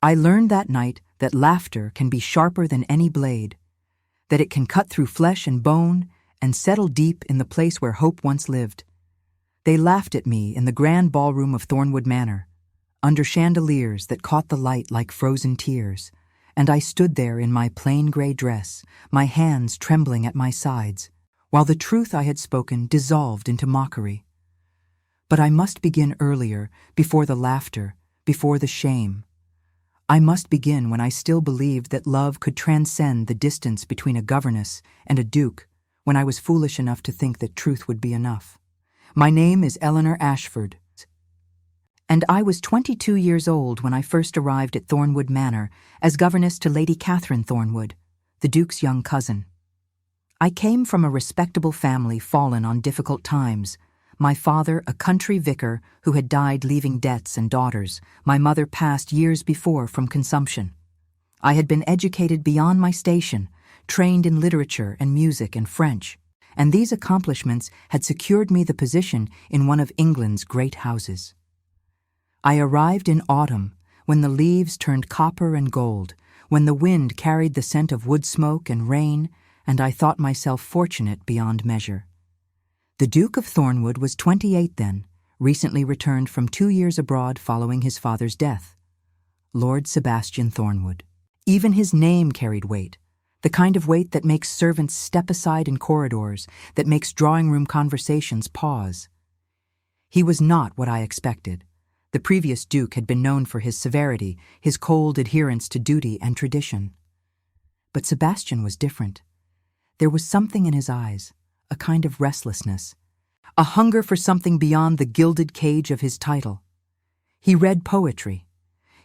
I learned that night that laughter can be sharper than any blade, that it can cut through flesh and bone and settle deep in the place where hope once lived. They laughed at me in the grand ballroom of Thornwood Manor, under chandeliers that caught the light like frozen tears, and I stood there in my plain gray dress, my hands trembling at my sides, while the truth I had spoken dissolved into mockery. But I must begin earlier, before the laughter, before the shame. I must begin when I still believed that love could transcend the distance between a governess and a duke, when I was foolish enough to think that truth would be enough. My name is Eleanor Ashford, and I was 22 years old when I first arrived at Thornwood Manor as governess to Lady Catherine Thornwood, the Duke's young cousin. I came from a respectable family fallen on difficult times. My father, a country vicar who had died leaving debts and daughters. My mother passed years before from consumption. I had been educated beyond my station, trained in literature and music and French, and these accomplishments had secured me the position in one of England's great houses. I arrived in autumn, when the leaves turned copper and gold, when the wind carried the scent of wood smoke and rain, and I thought myself fortunate beyond measure. The Duke of Thornwood was 28 then, recently returned from 2 years abroad following his father's death. Lord Sebastian Thornwood. Even his name carried weight, the kind of weight that makes servants step aside in corridors, that makes drawing-room conversations pause. He was not what I expected. The previous Duke had been known for his severity, his cold adherence to duty and tradition. But Sebastian was different. There was something in his eyes, a kind of restlessness, a hunger for something beyond the gilded cage of his title. He read poetry.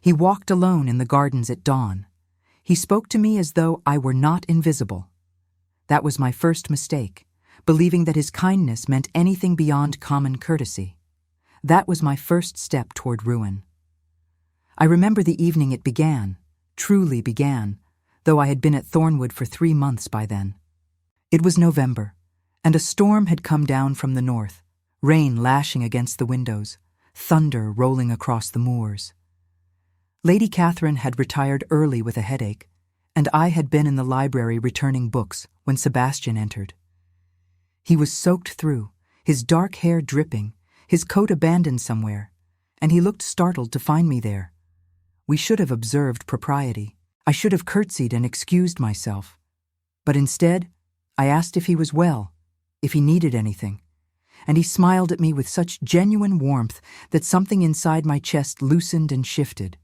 He walked alone in the gardens at dawn. He spoke to me as though I were not invisible. That was my first mistake, believing that his kindness meant anything beyond common courtesy. That was my first step toward ruin. I remember the evening it began, truly began, though I had been at Thornwood for 3 months by then. It was November, and a storm had come down from the north, rain lashing against the windows, thunder rolling across the moors. Lady Catherine had retired early with a headache, and I had been in the library returning books when Sebastian entered. He was soaked through, his dark hair dripping, his coat abandoned somewhere, and he looked startled to find me there. We should have observed propriety. I should have curtsied and excused myself. But instead, I asked if he was well, if he needed anything, and he smiled at me with such genuine warmth that something inside my chest loosened and shifted.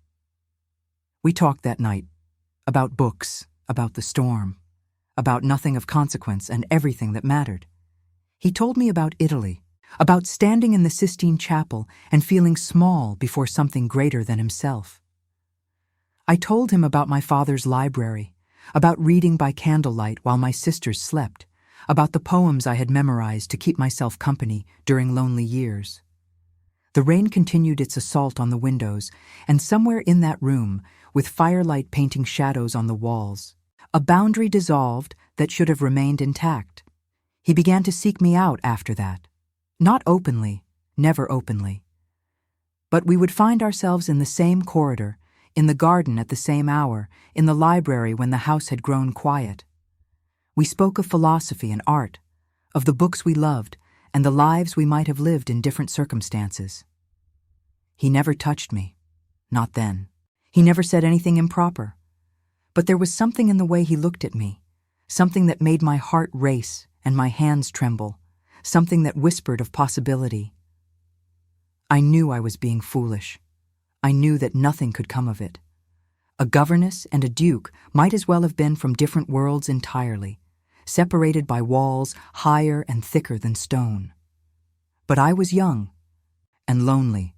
We talked that night, about books, about the storm, about nothing of consequence and everything that mattered. He told me about Italy, about standing in the Sistine Chapel and feeling small before something greater than himself. I told him about my father's library, about reading by candlelight while my sisters slept, about the poems I had memorized to keep myself company during lonely years. The rain continued its assault on the windows, and somewhere in that room, with firelight painting shadows on the walls, a boundary dissolved that should have remained intact. He began to seek me out after that. Not openly, never openly. But we would find ourselves in the same corridor, in the garden at the same hour, in the library when the house had grown quiet. We spoke of philosophy and art, of the books we loved, and the lives we might have lived in different circumstances. He never touched me, not then. He never said anything improper. But there was something in the way he looked at me, something that made my heart race and my hands tremble, something that whispered of possibility. I knew I was being foolish. I knew that nothing could come of it. A governess and a duke might as well have been from different worlds entirely, separated by walls higher and thicker than stone. But I was young and lonely,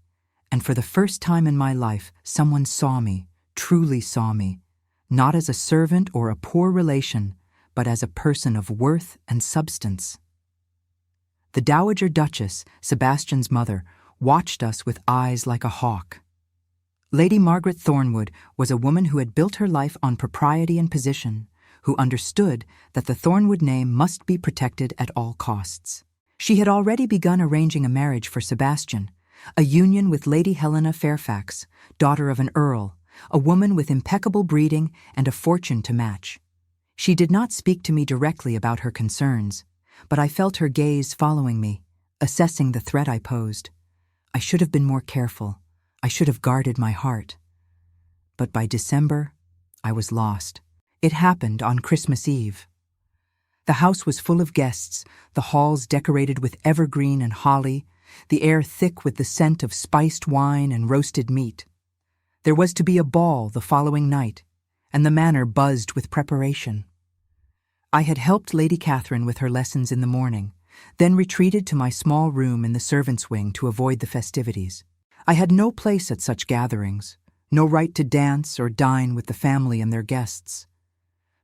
and for the first time in my life, someone saw me, truly saw me, not as a servant or a poor relation, but as a person of worth and substance. The Dowager Duchess, Sebastian's mother, watched us with eyes like a hawk. Lady Margaret Thornwood was a woman who had built her life on propriety and position, who understood that the Thornwood name must be protected at all costs. She had already begun arranging a marriage for Sebastian, a union with Lady Helena Fairfax, daughter of an earl, a woman with impeccable breeding and a fortune to match. She did not speak to me directly about her concerns, but I felt her gaze following me, assessing the threat I posed. I should have been more careful. I should have guarded my heart. But by December, I was lost. It happened on Christmas Eve. The house was full of guests, the halls decorated with evergreen and holly, the air thick with the scent of spiced wine and roasted meat. There was to be a ball the following night, and the manor buzzed with preparation. I had helped Lady Catherine with her lessons in the morning, then retreated to my small room in the servants' wing to avoid the festivities. I had no place at such gatherings, no right to dance or dine with the family and their guests.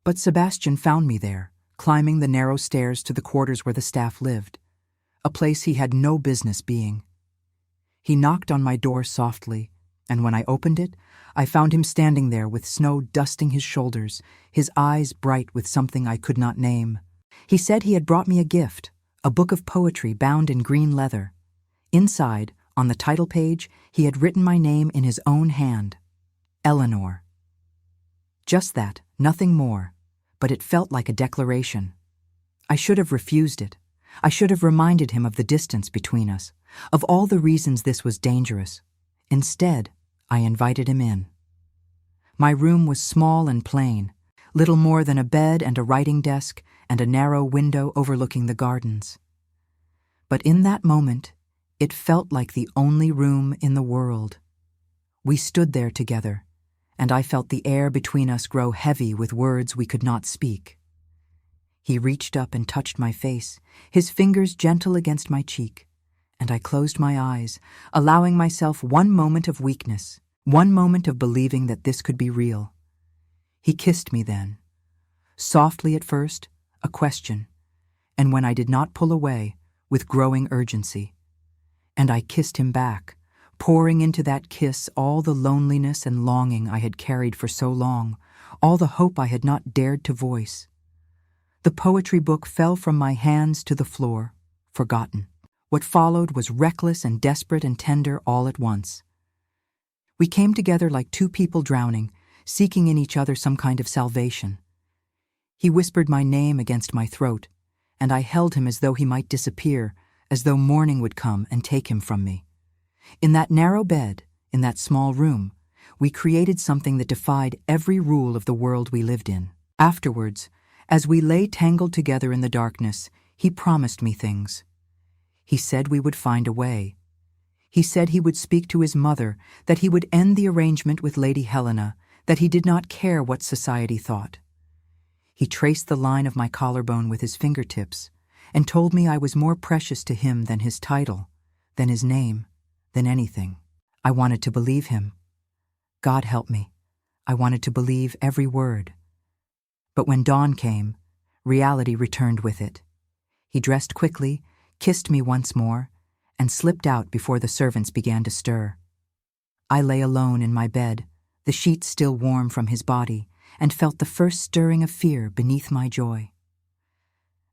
But Sebastian found me there, climbing the narrow stairs to the quarters where the staff lived, a place he had no business being. He knocked on my door softly, and when I opened it, I found him standing there with snow dusting his shoulders, his eyes bright with something I could not name. He said he had brought me a gift, a book of poetry bound in green leather. Inside, on the title page, he had written my name in his own hand, Eleanor. Just that, nothing more, but it felt like a declaration. I should have refused it. I should have reminded him of the distance between us, of all the reasons this was dangerous. Instead, I invited him in. My room was small and plain, little more than a bed and a writing desk and a narrow window overlooking the gardens. But in that moment, it felt like the only room in the world. We stood there together, and I felt the air between us grow heavy with words we could not speak. He reached up and touched my face, his fingers gentle against my cheek, and I closed my eyes, allowing myself one moment of weakness, one moment of believing that this could be real. He kissed me then, softly at first, a question, and when I did not pull away, with growing urgency. And I kissed him back, pouring into that kiss all the loneliness and longing I had carried for so long, all the hope I had not dared to voice. The poetry book fell from my hands to the floor, forgotten. What followed was reckless and desperate and tender all at once. We came together like two people drowning, seeking in each other some kind of salvation. He whispered my name against my throat, and I held him as though he might disappear, as though morning would come and take him from me. In that narrow bed, in that small room, we created something that defied every rule of the world we lived in. Afterwards, as we lay tangled together in the darkness, he promised me things. He said we would find a way. He said he would speak to his mother, that he would end the arrangement with Lady Helena, that he did not care what society thought. He traced the line of my collarbone with his fingertips and told me I was more precious to him than his title, than his name, than anything. I wanted to believe him. God help me. I wanted to believe every word. But when dawn came, reality returned with it. He dressed quickly, kissed me once more, and slipped out before the servants began to stir. I lay alone in my bed, the sheets still warm from his body, and felt the first stirring of fear beneath my joy.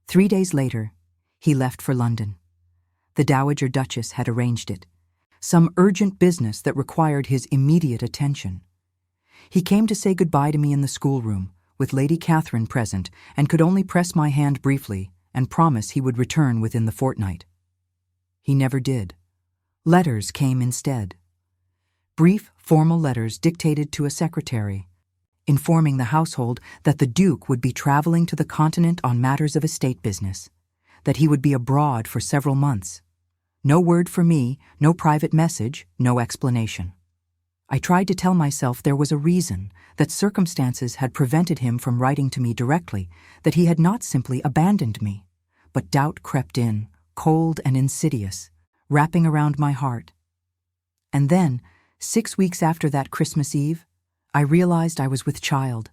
3 days later, he left for London. The Dowager Duchess had arranged it, some urgent business that required his immediate attention. He came to say goodbye to me in the schoolroom, with Lady Catherine present, and could only press my hand briefly and promise he would return within the fortnight. He never did. Letters came instead. Brief, formal letters dictated to a secretary, informing the household that the Duke would be traveling to the continent on matters of estate business, that he would be abroad for several months. No word for me, no private message, no explanation. I tried to tell myself there was a reason, that circumstances had prevented him from writing to me directly, that he had not simply abandoned me. But doubt crept in, cold and insidious, wrapping around my heart. And then, 6 weeks after that Christmas Eve, I realized I was with child.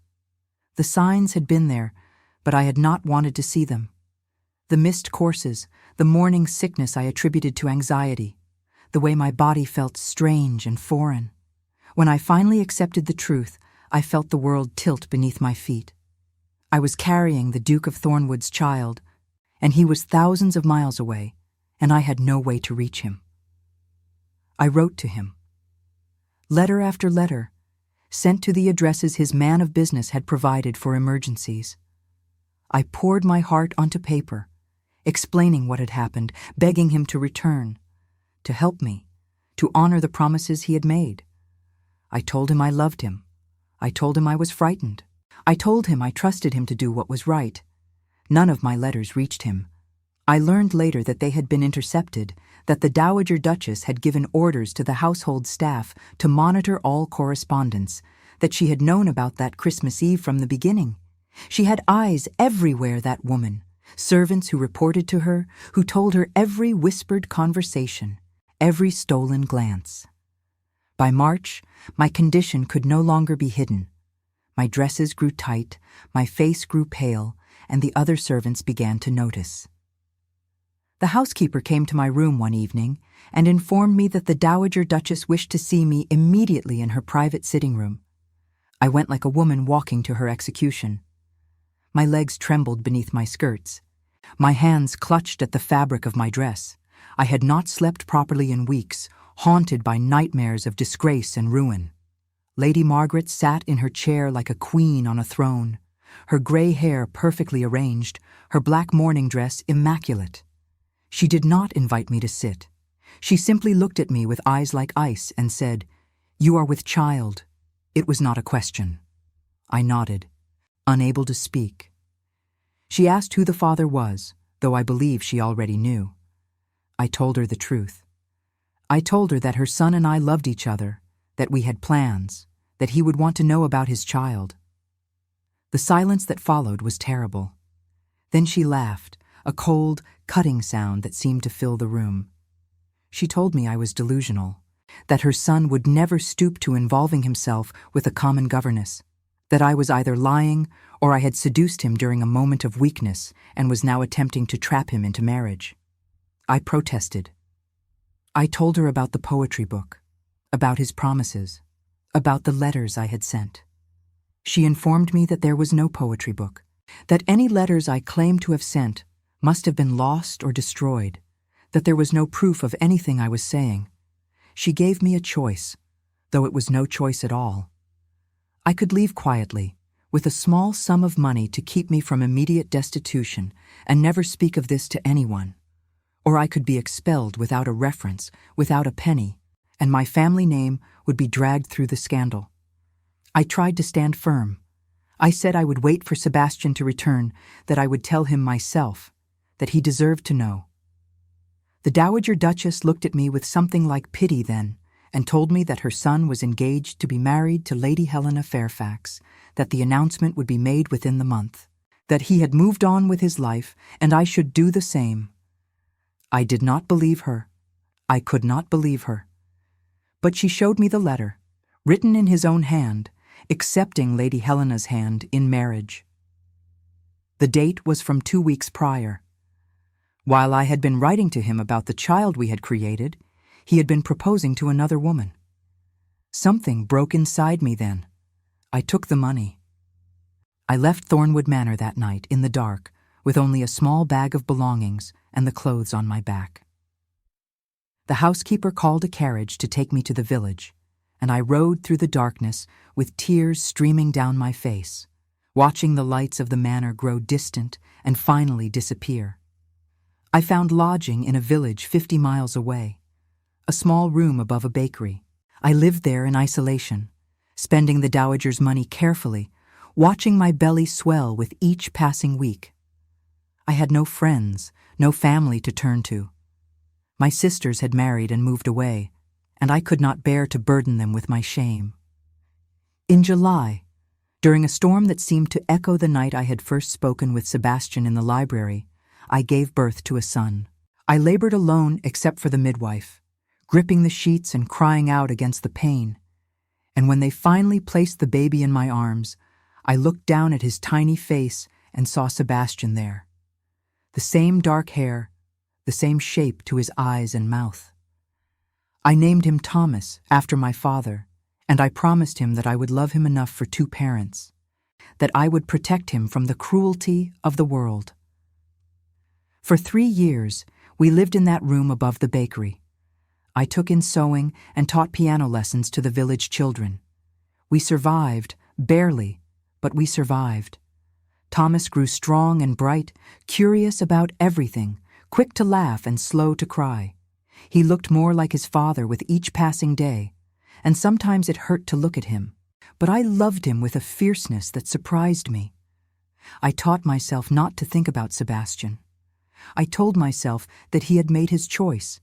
The signs had been there, but I had not wanted to see them. The missed courses, the morning sickness I attributed to anxiety, the way my body felt strange and foreign. When I finally accepted the truth, I felt the world tilt beneath my feet. I was carrying the Duke of Thornwood's child, and he was thousands of miles away, and I had no way to reach him. I wrote to him. Letter after letter, sent to the addresses his man of business had provided for emergencies. I poured my heart onto paper, explaining what had happened, begging him to return, to help me, to honor the promises he had made. I told him I loved him. I told him I was frightened. I told him I trusted him to do what was right. None of my letters reached him. I learned later that they had been intercepted, that the Dowager Duchess had given orders to the household staff to monitor all correspondence, that she had known about that Christmas Eve from the beginning. She had eyes everywhere, that woman, servants who reported to her, who told her every whispered conversation, every stolen glance. By March, my condition could no longer be hidden. My dresses grew tight, my face grew pale, and the other servants began to notice. The housekeeper came to my room one evening and informed me that the Dowager Duchess wished to see me immediately in her private sitting room. I went like a woman walking to her execution. My legs trembled beneath my skirts. My hands clutched at the fabric of my dress. I had not slept properly in weeks, haunted by nightmares of disgrace and ruin. Lady Margaret sat in her chair like a queen on a throne, her gray hair perfectly arranged, her black mourning dress immaculate. She did not invite me to sit. She simply looked at me with eyes like ice and said, "You are with child." It was not a question. I nodded, unable to speak. She asked who the father was, though I believe she already knew. I told her the truth. I told her that her son and I loved each other, that we had plans, that he would want to know about his child. The silence that followed was terrible. Then she laughed, a cold, cutting sound that seemed to fill the room. She told me I was delusional, that her son would never stoop to involving himself with a common governess, that I was either lying or I had seduced him during a moment of weakness and was now attempting to trap him into marriage. I protested. I told her about the poetry book, about his promises, about the letters I had sent. She informed me that there was no poetry book, that any letters I claimed to have sent must have been lost or destroyed, that there was no proof of anything I was saying. She gave me a choice, though it was no choice at all. I could leave quietly, with a small sum of money to keep me from immediate destitution and never speak of this to anyone. Or I could be expelled without a reference, without a penny, and my family name would be dragged through the scandal. I tried to stand firm. I said I would wait for Sebastian to return, that I would tell him myself, that he deserved to know. The Dowager Duchess looked at me with something like pity then, and told me that her son was engaged to be married to Lady Helena Fairfax, that the announcement would be made within the month, that he had moved on with his life, and I should do the same. I did not believe her. I could not believe her. But she showed me the letter, written in his own hand, accepting Lady Helena's hand in marriage. The date was from 2 weeks prior. While I had been writing to him about the child we had created, he had been proposing to another woman. Something broke inside me then. I took the money. I left Thornwood Manor that night in the dark, with only a small bag of belongings and the clothes on my back. The housekeeper called a carriage to take me to the village, and I rode through the darkness with tears streaming down my face, watching the lights of the manor grow distant and finally disappear. I found lodging in a village 50 miles away, a small room above a bakery. I lived there in isolation, spending the dowager's money carefully, watching my belly swell with each passing week. I had no friends, no family to turn to. My sisters had married and moved away, and I could not bear to burden them with my shame. In July, during a storm that seemed to echo the night I had first spoken with Sebastian in the library, I gave birth to a son. I labored alone except for the midwife, gripping the sheets and crying out against the pain. And when they finally placed the baby in my arms, I looked down at his tiny face and saw Sebastian there. The same dark hair, the same shape to his eyes and mouth. I named him Thomas, after my father, and I promised him that I would love him enough for 2 parents, that I would protect him from the cruelty of the world. For 3 years, we lived in that room above the bakery. I took in sewing and taught piano lessons to the village children. We survived, barely, but we survived. Thomas grew strong and bright, curious about everything, quick to laugh and slow to cry. He looked more like his father with each passing day, and sometimes it hurt to look at him. But I loved him with a fierceness that surprised me. I taught myself not to think about Sebastian. I told myself that he had made his choice,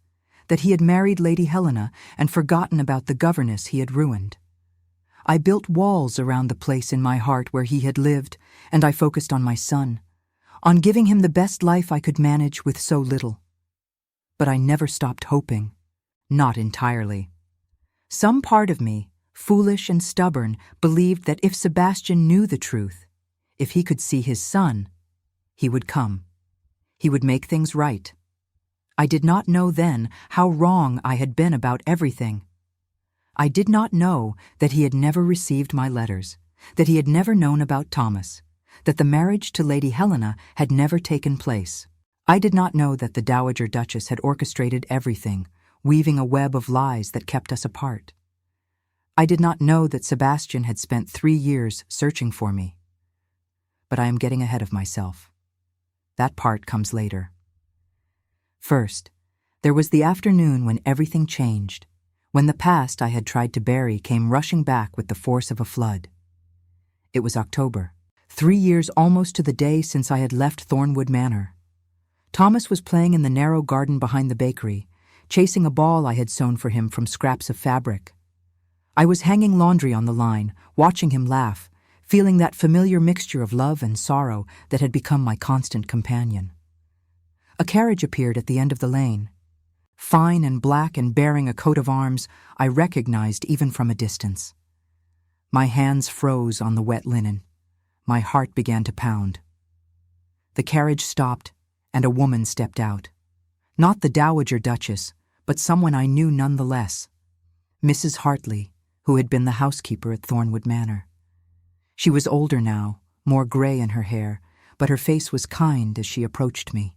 that he had married Lady Helena and forgotten about the governess he had ruined. I built walls around the place in my heart where he had lived, and I focused on my son, on giving him the best life I could manage with so little. But I never stopped hoping. Not entirely. Some part of me, foolish and stubborn, believed that if Sebastian knew the truth, if he could see his son, he would come. He would make things right. I did not know then how wrong I had been about everything. I did not know that he had never received my letters, that he had never known about Thomas, that the marriage to Lady Helena had never taken place. I did not know that the Dowager Duchess had orchestrated everything, weaving a web of lies that kept us apart. I did not know that Sebastian had spent 3 years searching for me. But I am getting ahead of myself. That part comes later. First, there was the afternoon when everything changed, when the past I had tried to bury came rushing back with the force of a flood. It was October, 3 years almost to the day since I had left Thornwood Manor. Thomas was playing in the narrow garden behind the bakery, chasing a ball I had sewn for him from scraps of fabric. I was hanging laundry on the line, watching him laugh, feeling that familiar mixture of love and sorrow that had become my constant companion. A carriage appeared at the end of the lane. Fine and black and bearing a coat of arms, I recognized even from a distance. My hands froze on the wet linen. My heart began to pound. The carriage stopped, and a woman stepped out. Not the Dowager Duchess, but someone I knew nonetheless. Mrs. Hartley, who had been the housekeeper at Thornwood Manor. She was older now, more gray in her hair, but her face was kind as she approached me.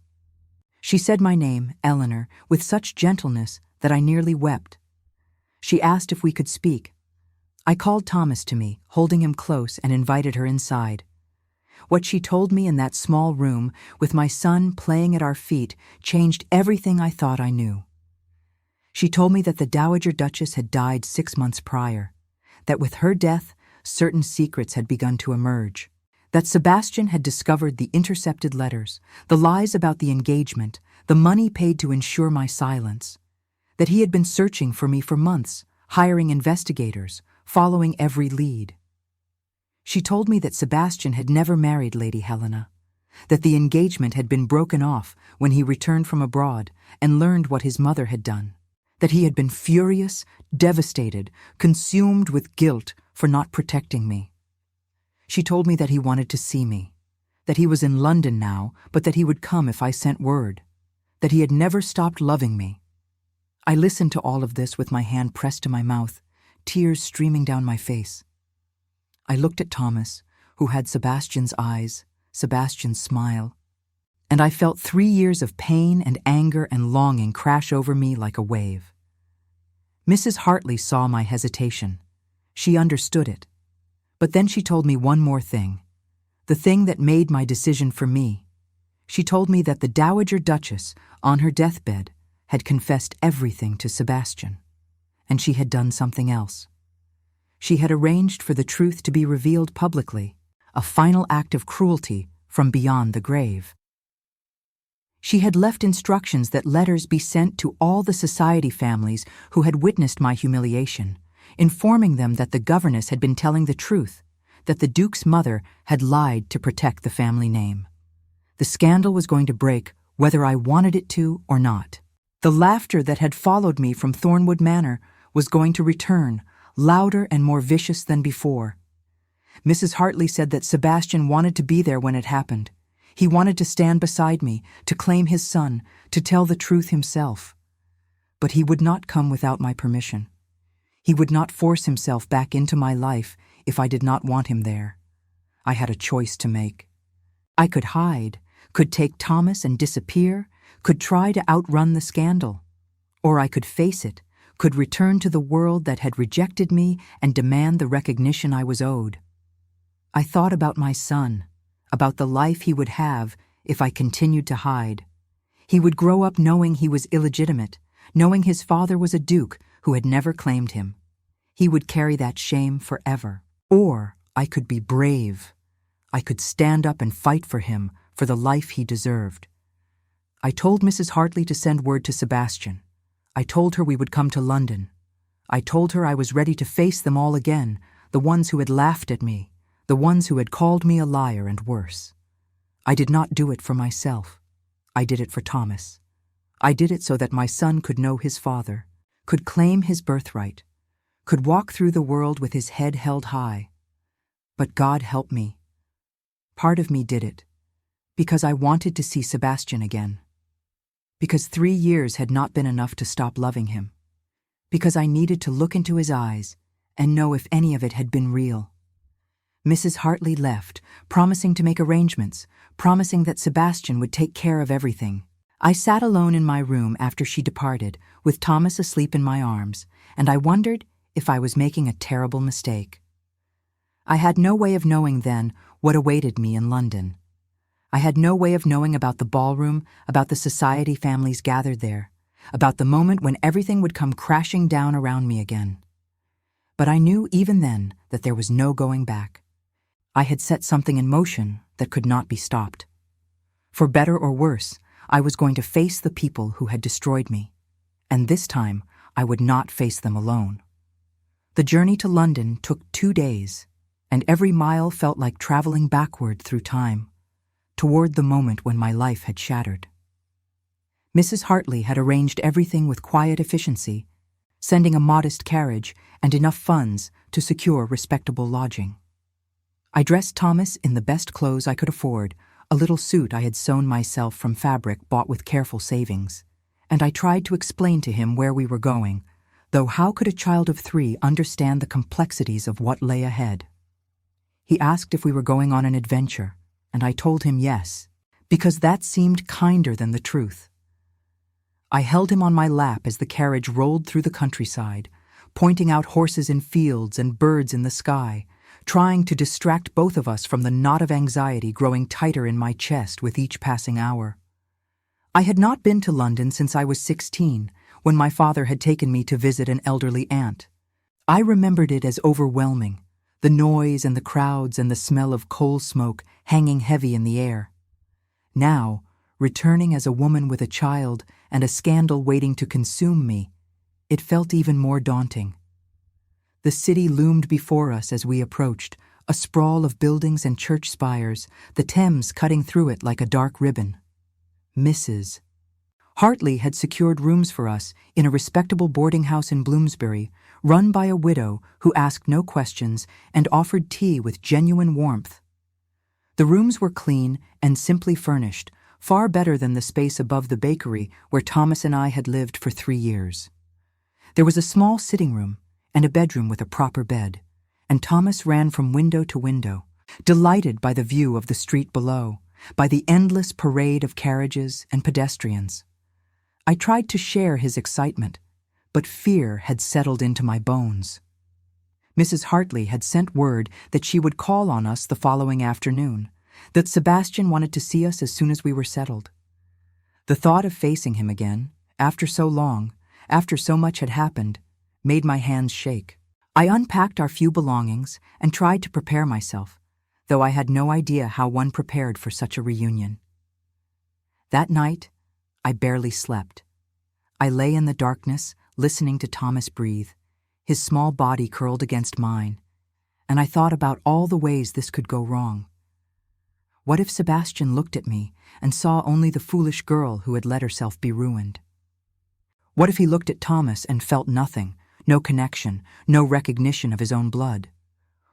She said my name, Eleanor, with such gentleness that I nearly wept. She asked if we could speak. I called Thomas to me, holding him close, and invited her inside. What she told me in that small room, with my son playing at our feet, changed everything I thought I knew. She told me that the Dowager Duchess had died 6 months prior, that with her death, certain secrets had begun to emerge, that Sebastian had discovered the intercepted letters, the lies about the engagement, the money paid to ensure my silence, that he had been searching for me for months, hiring investigators, following every lead. She told me that Sebastian had never married Lady Helena, that the engagement had been broken off when he returned from abroad and learned what his mother had done, that he had been furious, devastated, consumed with guilt for not protecting me. She told me that he wanted to see me, that he was in London now, but that he would come if I sent word, that he had never stopped loving me. I listened to all of this with my hand pressed to my mouth, tears streaming down my face. I looked at Thomas, who had Sebastian's eyes, Sebastian's smile, and I felt 3 years of pain and anger and longing crash over me like a wave. Mrs. Hartley saw my hesitation. She understood it. But then she told me one more thing, the thing that made my decision for me. She told me that the Dowager Duchess, on her deathbed, had confessed everything to Sebastian, and she had done something else. She had arranged for the truth to be revealed publicly, a final act of cruelty from beyond the grave. She had left instructions that letters be sent to all the society families who had witnessed my humiliation, informing them that the governess had been telling the truth, that the Duke's mother had lied to protect the family name. The scandal was going to break whether I wanted it to or not. The laughter that had followed me from Thornwood Manor was going to return, louder and more vicious than before. Mrs. Hartley said that Sebastian wanted to be there when it happened. He wanted to stand beside me, to claim his son, to tell the truth himself. But he would not come without my permission. He would not force himself back into my life if I did not want him there. I had a choice to make. I could hide, could take Thomas and disappear, could try to outrun the scandal. Or I could face it, could return to the world that had rejected me and demand the recognition I was owed. I thought about my son, about the life he would have if I continued to hide. He would grow up knowing he was illegitimate, knowing his father was a duke who had never claimed him. He would carry that shame forever. Or I could be brave. I could stand up and fight for him, for the life he deserved. I told Mrs. Hartley to send word to Sebastian. I told her we would come to London. I told her I was ready to face them all again, the ones who had laughed at me, the ones who had called me a liar and worse. I did not do it for myself. I did it for Thomas. I did it so that my son could know his father, could claim his birthright, could walk through the world with his head held high. But God help me. Part of me did it, because I wanted to see Sebastian again. Because 3 years had not been enough to stop loving him. Because I needed to look into his eyes and know if any of it had been real. Mrs. Hartley left, promising to make arrangements, promising that Sebastian would take care of everything. I sat alone in my room after she departed, with Thomas asleep in my arms, and I wondered if I was making a terrible mistake. I had no way of knowing then what awaited me in London. I had no way of knowing about the ballroom, about the society families gathered there, about the moment when everything would come crashing down around me again. But I knew even then that there was no going back. I had set something in motion that could not be stopped. For better or worse, I was going to face the people who had destroyed me, and this time I would not face them alone. The journey to London took 2 days, and every mile felt like traveling backward through time, toward the moment when my life had shattered. Mrs. Hartley had arranged everything with quiet efficiency, sending a modest carriage and enough funds to secure respectable lodging. I dressed Thomas in the best clothes I could afford, a little suit I had sewn myself from fabric bought with careful savings, and I tried to explain to him where we were going, though how could a child of 3 understand the complexities of what lay ahead? He asked if we were going on an adventure, and I told him yes, because that seemed kinder than the truth. I held him on my lap as the carriage rolled through the countryside, pointing out horses in fields and birds in the sky, trying to distract both of us from the knot of anxiety growing tighter in my chest with each passing hour. I had not been to London since I was 16, when my father had taken me to visit an elderly aunt. I remembered it as overwhelming, the noise and the crowds and the smell of coal smoke hanging heavy in the air. Now, returning as a woman with a child and a scandal waiting to consume me, it felt even more daunting. The city loomed before us as we approached, a sprawl of buildings and church spires, the Thames cutting through it like a dark ribbon. Mrs. Hartley had secured rooms for us in a respectable boarding house in Bloomsbury, run by a widow who asked no questions and offered tea with genuine warmth. The rooms were clean and simply furnished, far better than the space above the bakery where Thomas and I had lived for 3 years. There was a small sitting room and a bedroom with a proper bed, and Thomas ran from window to window, delighted by the view of the street below, by the endless parade of carriages and pedestrians. I tried to share his excitement, but fear had settled into my bones. Mrs. Hartley had sent word that she would call on us the following afternoon, that Sebastian wanted to see us as soon as we were settled. The thought of facing him again, after so long, after so much had happened, made my hands shake. I unpacked our few belongings and tried to prepare myself, though I had no idea how one prepared for such a reunion. That night, I barely slept. I lay in the darkness, listening to Thomas breathe, his small body curled against mine, and I thought about all the ways this could go wrong. What if Sebastian looked at me and saw only the foolish girl who had let herself be ruined? What if he looked at Thomas and felt nothing, no connection, no recognition of his own blood?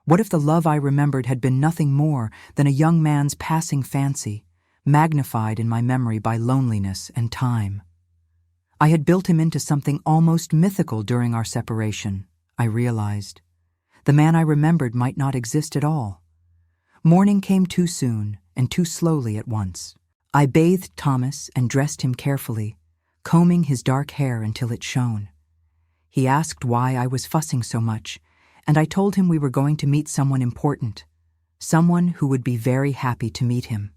What if the love I remembered had been nothing more than a young man's passing fancy, magnified in my memory by loneliness and time? I had built him into something almost mythical during our separation, I realized. The man I remembered might not exist at all. Morning came too soon and too slowly at once. I bathed Thomas and dressed him carefully, combing his dark hair until it shone. He asked why I was fussing so much, and I told him we were going to meet someone important, someone who would be very happy to meet him.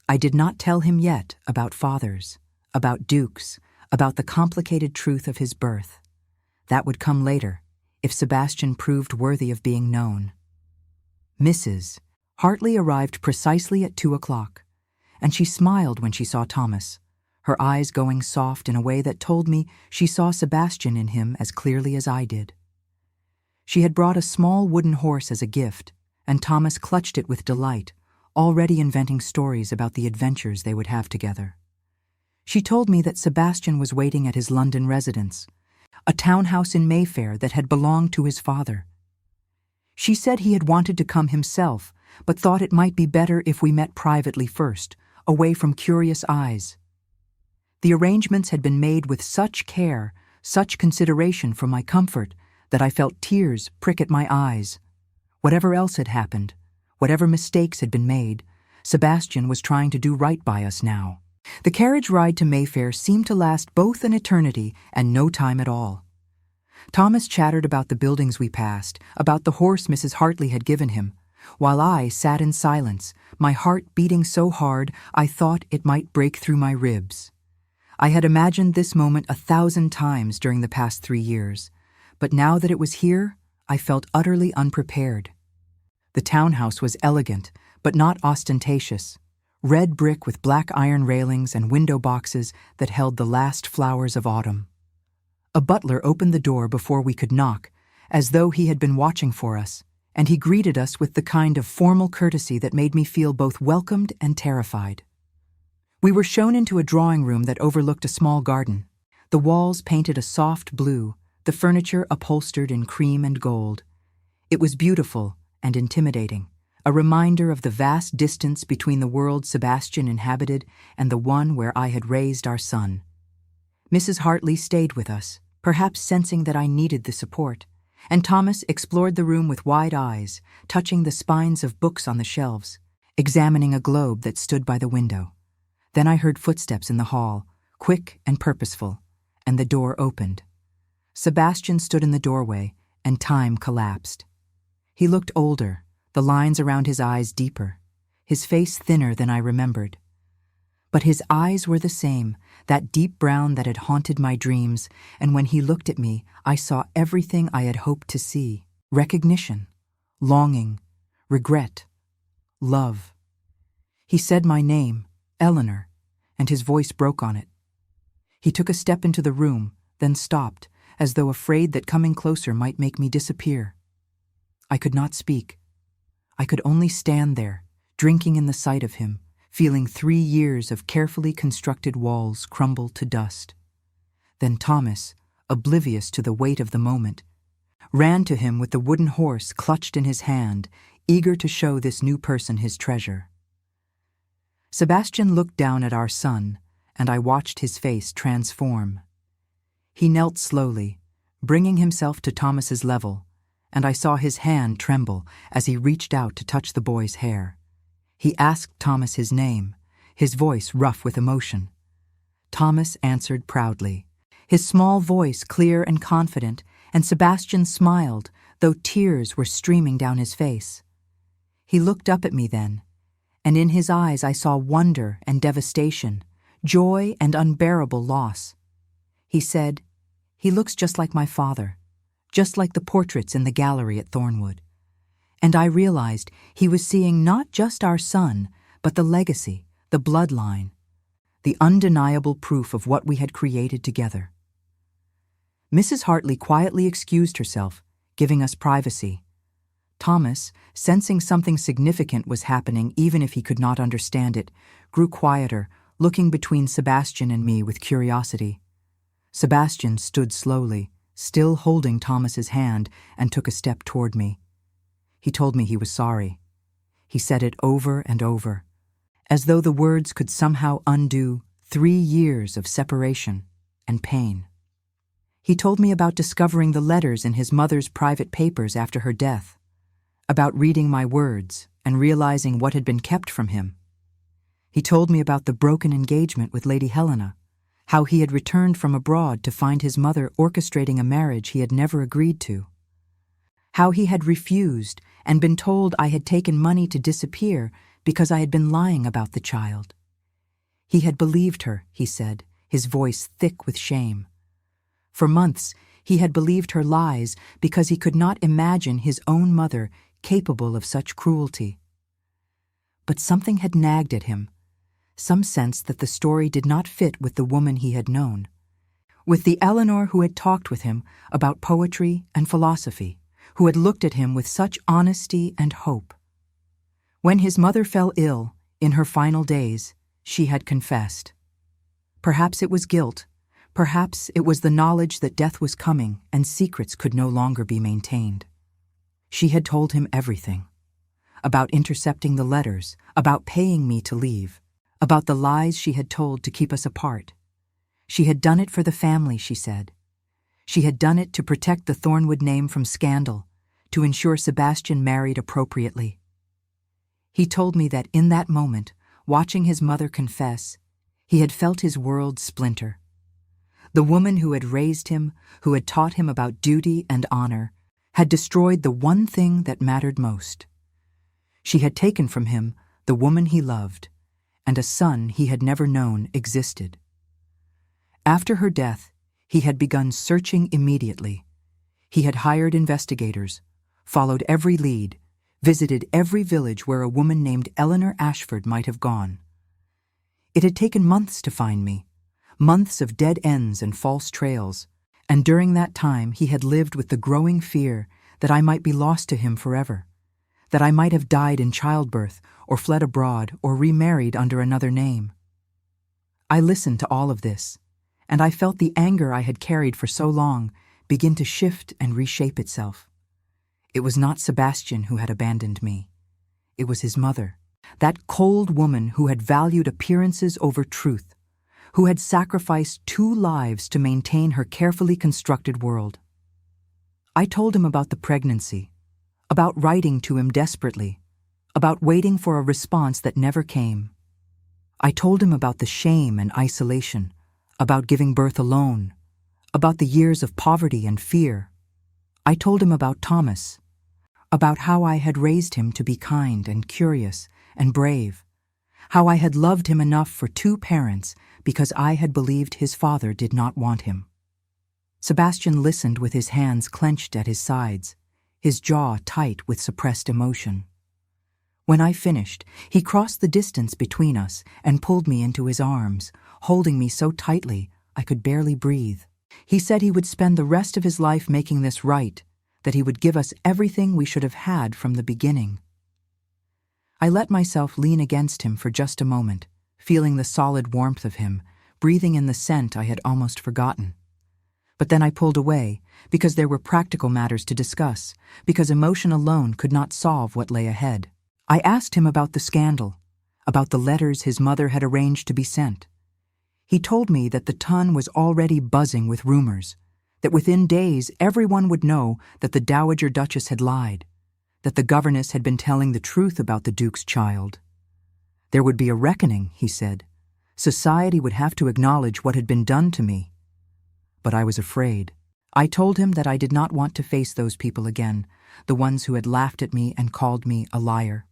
I did not tell him yet about fathers, about dukes, about the complicated truth of his birth. That would come later, if Sebastian proved worthy of being known. Mrs. Hartley arrived precisely at 2 o'clock, and she smiled when she saw Thomas, her eyes going soft in a way that told me she saw Sebastian in him as clearly as I did. She had brought a small wooden horse as a gift, and Thomas clutched it with delight, already inventing stories about the adventures they would have together. She told me that Sebastian was waiting at his London residence, a townhouse in Mayfair that had belonged to his father. She said he had wanted to come himself, but thought it might be better if we met privately first, away from curious eyes. The arrangements had been made with such care, such consideration for my comfort, that I felt tears prick at my eyes. Whatever else had happened, whatever mistakes had been made, Sebastian was trying to do right by us now. The carriage ride to Mayfair seemed to last both an eternity and no time at all. Thomas chattered about the buildings we passed, about the horse Mrs. Hartley had given him, while I sat in silence, my heart beating so hard I thought it might break through my ribs. I had imagined this moment 1,000 times during the past 3 years, but now that it was here, I felt utterly unprepared. The townhouse was elegant, but not ostentatious. Red brick with black iron railings and window boxes that held the last flowers of autumn. A butler opened the door before we could knock, as though he had been watching for us, and he greeted us with the kind of formal courtesy that made me feel both welcomed and terrified. We were shown into a drawing room that overlooked a small garden, the walls painted a soft blue, the furniture upholstered in cream and gold. It was beautiful and intimidating, a reminder of the vast distance between the world Sebastian inhabited and the one where I had raised our son. Mrs. Hartley stayed with us, perhaps sensing that I needed the support, and Thomas explored the room with wide eyes, touching the spines of books on the shelves, examining a globe that stood by the window. Then I heard footsteps in the hall, quick and purposeful, and the door opened. Sebastian stood in the doorway, and time collapsed. He looked older, the lines around his eyes deeper, his face thinner than I remembered. But his eyes were the same, that deep brown that had haunted my dreams, and when he looked at me, I saw everything I had hoped to see: recognition, longing, regret, love. He said my name, Eleanor, and his voice broke on it. He took a step into the room, then stopped, as though afraid that coming closer might make me disappear. I could not speak. I could only stand there, drinking in the sight of him, feeling 3 years of carefully constructed walls crumble to dust. Then Thomas, oblivious to the weight of the moment, ran to him with the wooden horse clutched in his hand, eager to show this new person his treasure. Sebastian looked down at our son, and I watched his face transform. He knelt slowly, bringing himself to Thomas's level, and I saw his hand tremble as he reached out to touch the boy's hair. He asked Thomas his name, his voice rough with emotion. Thomas answered proudly, his small voice clear and confident, and Sebastian smiled, though tears were streaming down his face. He looked up at me then, and in his eyes I saw wonder and devastation, joy and unbearable loss. He said, "He looks just like my father, just like the portraits in the gallery at Thornwood." And I realized he was seeing not just our son, but the legacy, the bloodline, the undeniable proof of what we had created together. Mrs. Hartley quietly excused herself, giving us privacy. Thomas, sensing something significant was happening even if he could not understand it, grew quieter, looking between Sebastian and me with curiosity. Sebastian stood slowly, still holding Thomas's hand, and took a step toward me. He told me he was sorry. He said it over and over, as though the words could somehow undo 3 years of separation and pain. He told me about discovering the letters in his mother's private papers after her death, about reading my words and realizing what had been kept from him. He told me about the broken engagement with Lady Helena, how he had returned from abroad to find his mother orchestrating a marriage he had never agreed to, how he had refused and been told I had taken money to disappear because I had been lying about the child. He had believed her, he said, his voice thick with shame. For months, he had believed her lies because he could not imagine his own mother capable of such cruelty. But something had nagged at him, some sense that the story did not fit with the woman he had known, with the Eleanor who had talked with him about poetry and philosophy, who had looked at him with such honesty and hope. When his mother fell ill, in her final days, she had confessed. Perhaps it was guilt, perhaps it was the knowledge that death was coming and secrets could no longer be maintained. She had told him everything. About intercepting the letters, about paying me to leave, about the lies she had told to keep us apart. She had done it for the family, she said. She had done it to protect the Thornwood name from scandal, to ensure Sebastian married appropriately. He told me that in that moment, watching his mother confess, he had felt his world splinter. The woman who had raised him, who had taught him about duty and honor, had destroyed the one thing that mattered most. She had taken from him the woman he loved, and a son he had never known existed. After her death, he had begun searching immediately. He had hired investigators, followed every lead, visited every village where a woman named Eleanor Ashford might have gone. It had taken months to find me, months of dead ends and false trails, and during that time he had lived with the growing fear that I might be lost to him forever, that I might have died in childbirth or fled abroad or remarried under another name. I listened to all of this, and I felt the anger I had carried for so long begin to shift and reshape itself. It was not Sebastian who had abandoned me. It was his mother, that cold woman who had valued appearances over truth, who had sacrificed 2 lives to maintain her carefully constructed world. I told him about the pregnancy, about writing to him desperately, about waiting for a response that never came. I told him about the shame and isolation, about giving birth alone, about the years of poverty and fear. I told him about Thomas, about how I had raised him to be kind and curious and brave, how I had loved him enough for 2 parents because I had believed his father did not want him. Sebastian listened with his hands clenched at his sides, his jaw tight with suppressed emotion. When I finished, he crossed the distance between us and pulled me into his arms, holding me so tightly I could barely breathe. He said he would spend the rest of his life making this right, that he would give us everything we should have had from the beginning. I let myself lean against him for just a moment, feeling the solid warmth of him, breathing in the scent I had almost forgotten. But then I pulled away, because there were practical matters to discuss, because emotion alone could not solve what lay ahead. I asked him about the scandal, about the letters his mother had arranged to be sent. He told me that the Tun was already buzzing with rumors, that within days everyone would know that the Dowager Duchess had lied, that the Governess had been telling the truth about the Duke's child. There would be a reckoning, he said. Society would have to acknowledge what had been done to me. But I was afraid. I told him that I did not want to face those people again, the ones who had laughed at me and called me a liar.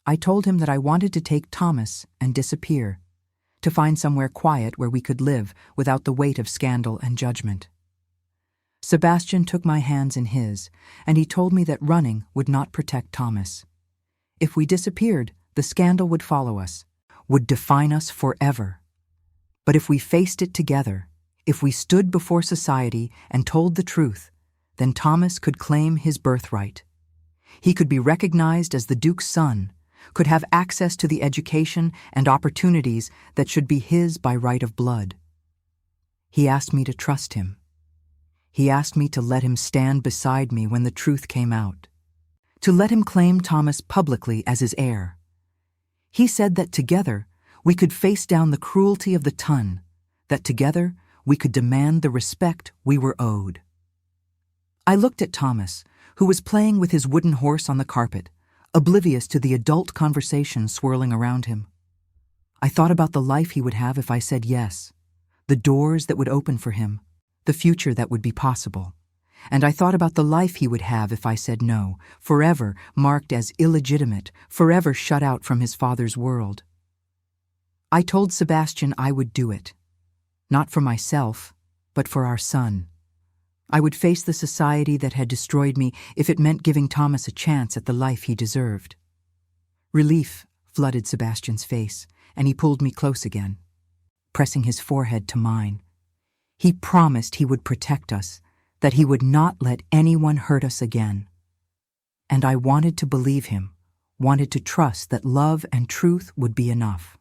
I told him that I wanted to take Thomas and disappear, to find somewhere quiet where we could live without the weight of scandal and judgment. Sebastian took my hands in his, and he told me that running would not protect Thomas. If we disappeared, the scandal would follow us, would define us forever. But if we faced it together, if we stood before society and told the truth, then Thomas could claim his birthright. He could be recognized as the Duke's son, could have access to the education and opportunities that should be his by right of blood. He asked me to trust him. He asked me to let him stand beside me when the truth came out, to let him claim Thomas publicly as his heir. He said that together we could face down the cruelty of the Tun, that together we could demand the respect we were owed. I looked at Thomas, who was playing with his wooden horse on the carpet, oblivious to the adult conversation swirling around him. I thought about the life he would have if I said yes, the doors that would open for him, the future that would be possible. And I thought about the life he would have if I said no, forever marked as illegitimate, forever shut out from his father's world. I told Sebastian I would do it. Not for myself, but for our son. I would face the society that had destroyed me if it meant giving Thomas a chance at the life he deserved. Relief flooded Sebastian's face, and he pulled me close again, pressing his forehead to mine. He promised he would protect us, that he would not let anyone hurt us again. And I wanted to believe him, wanted to trust that love and truth would be enough.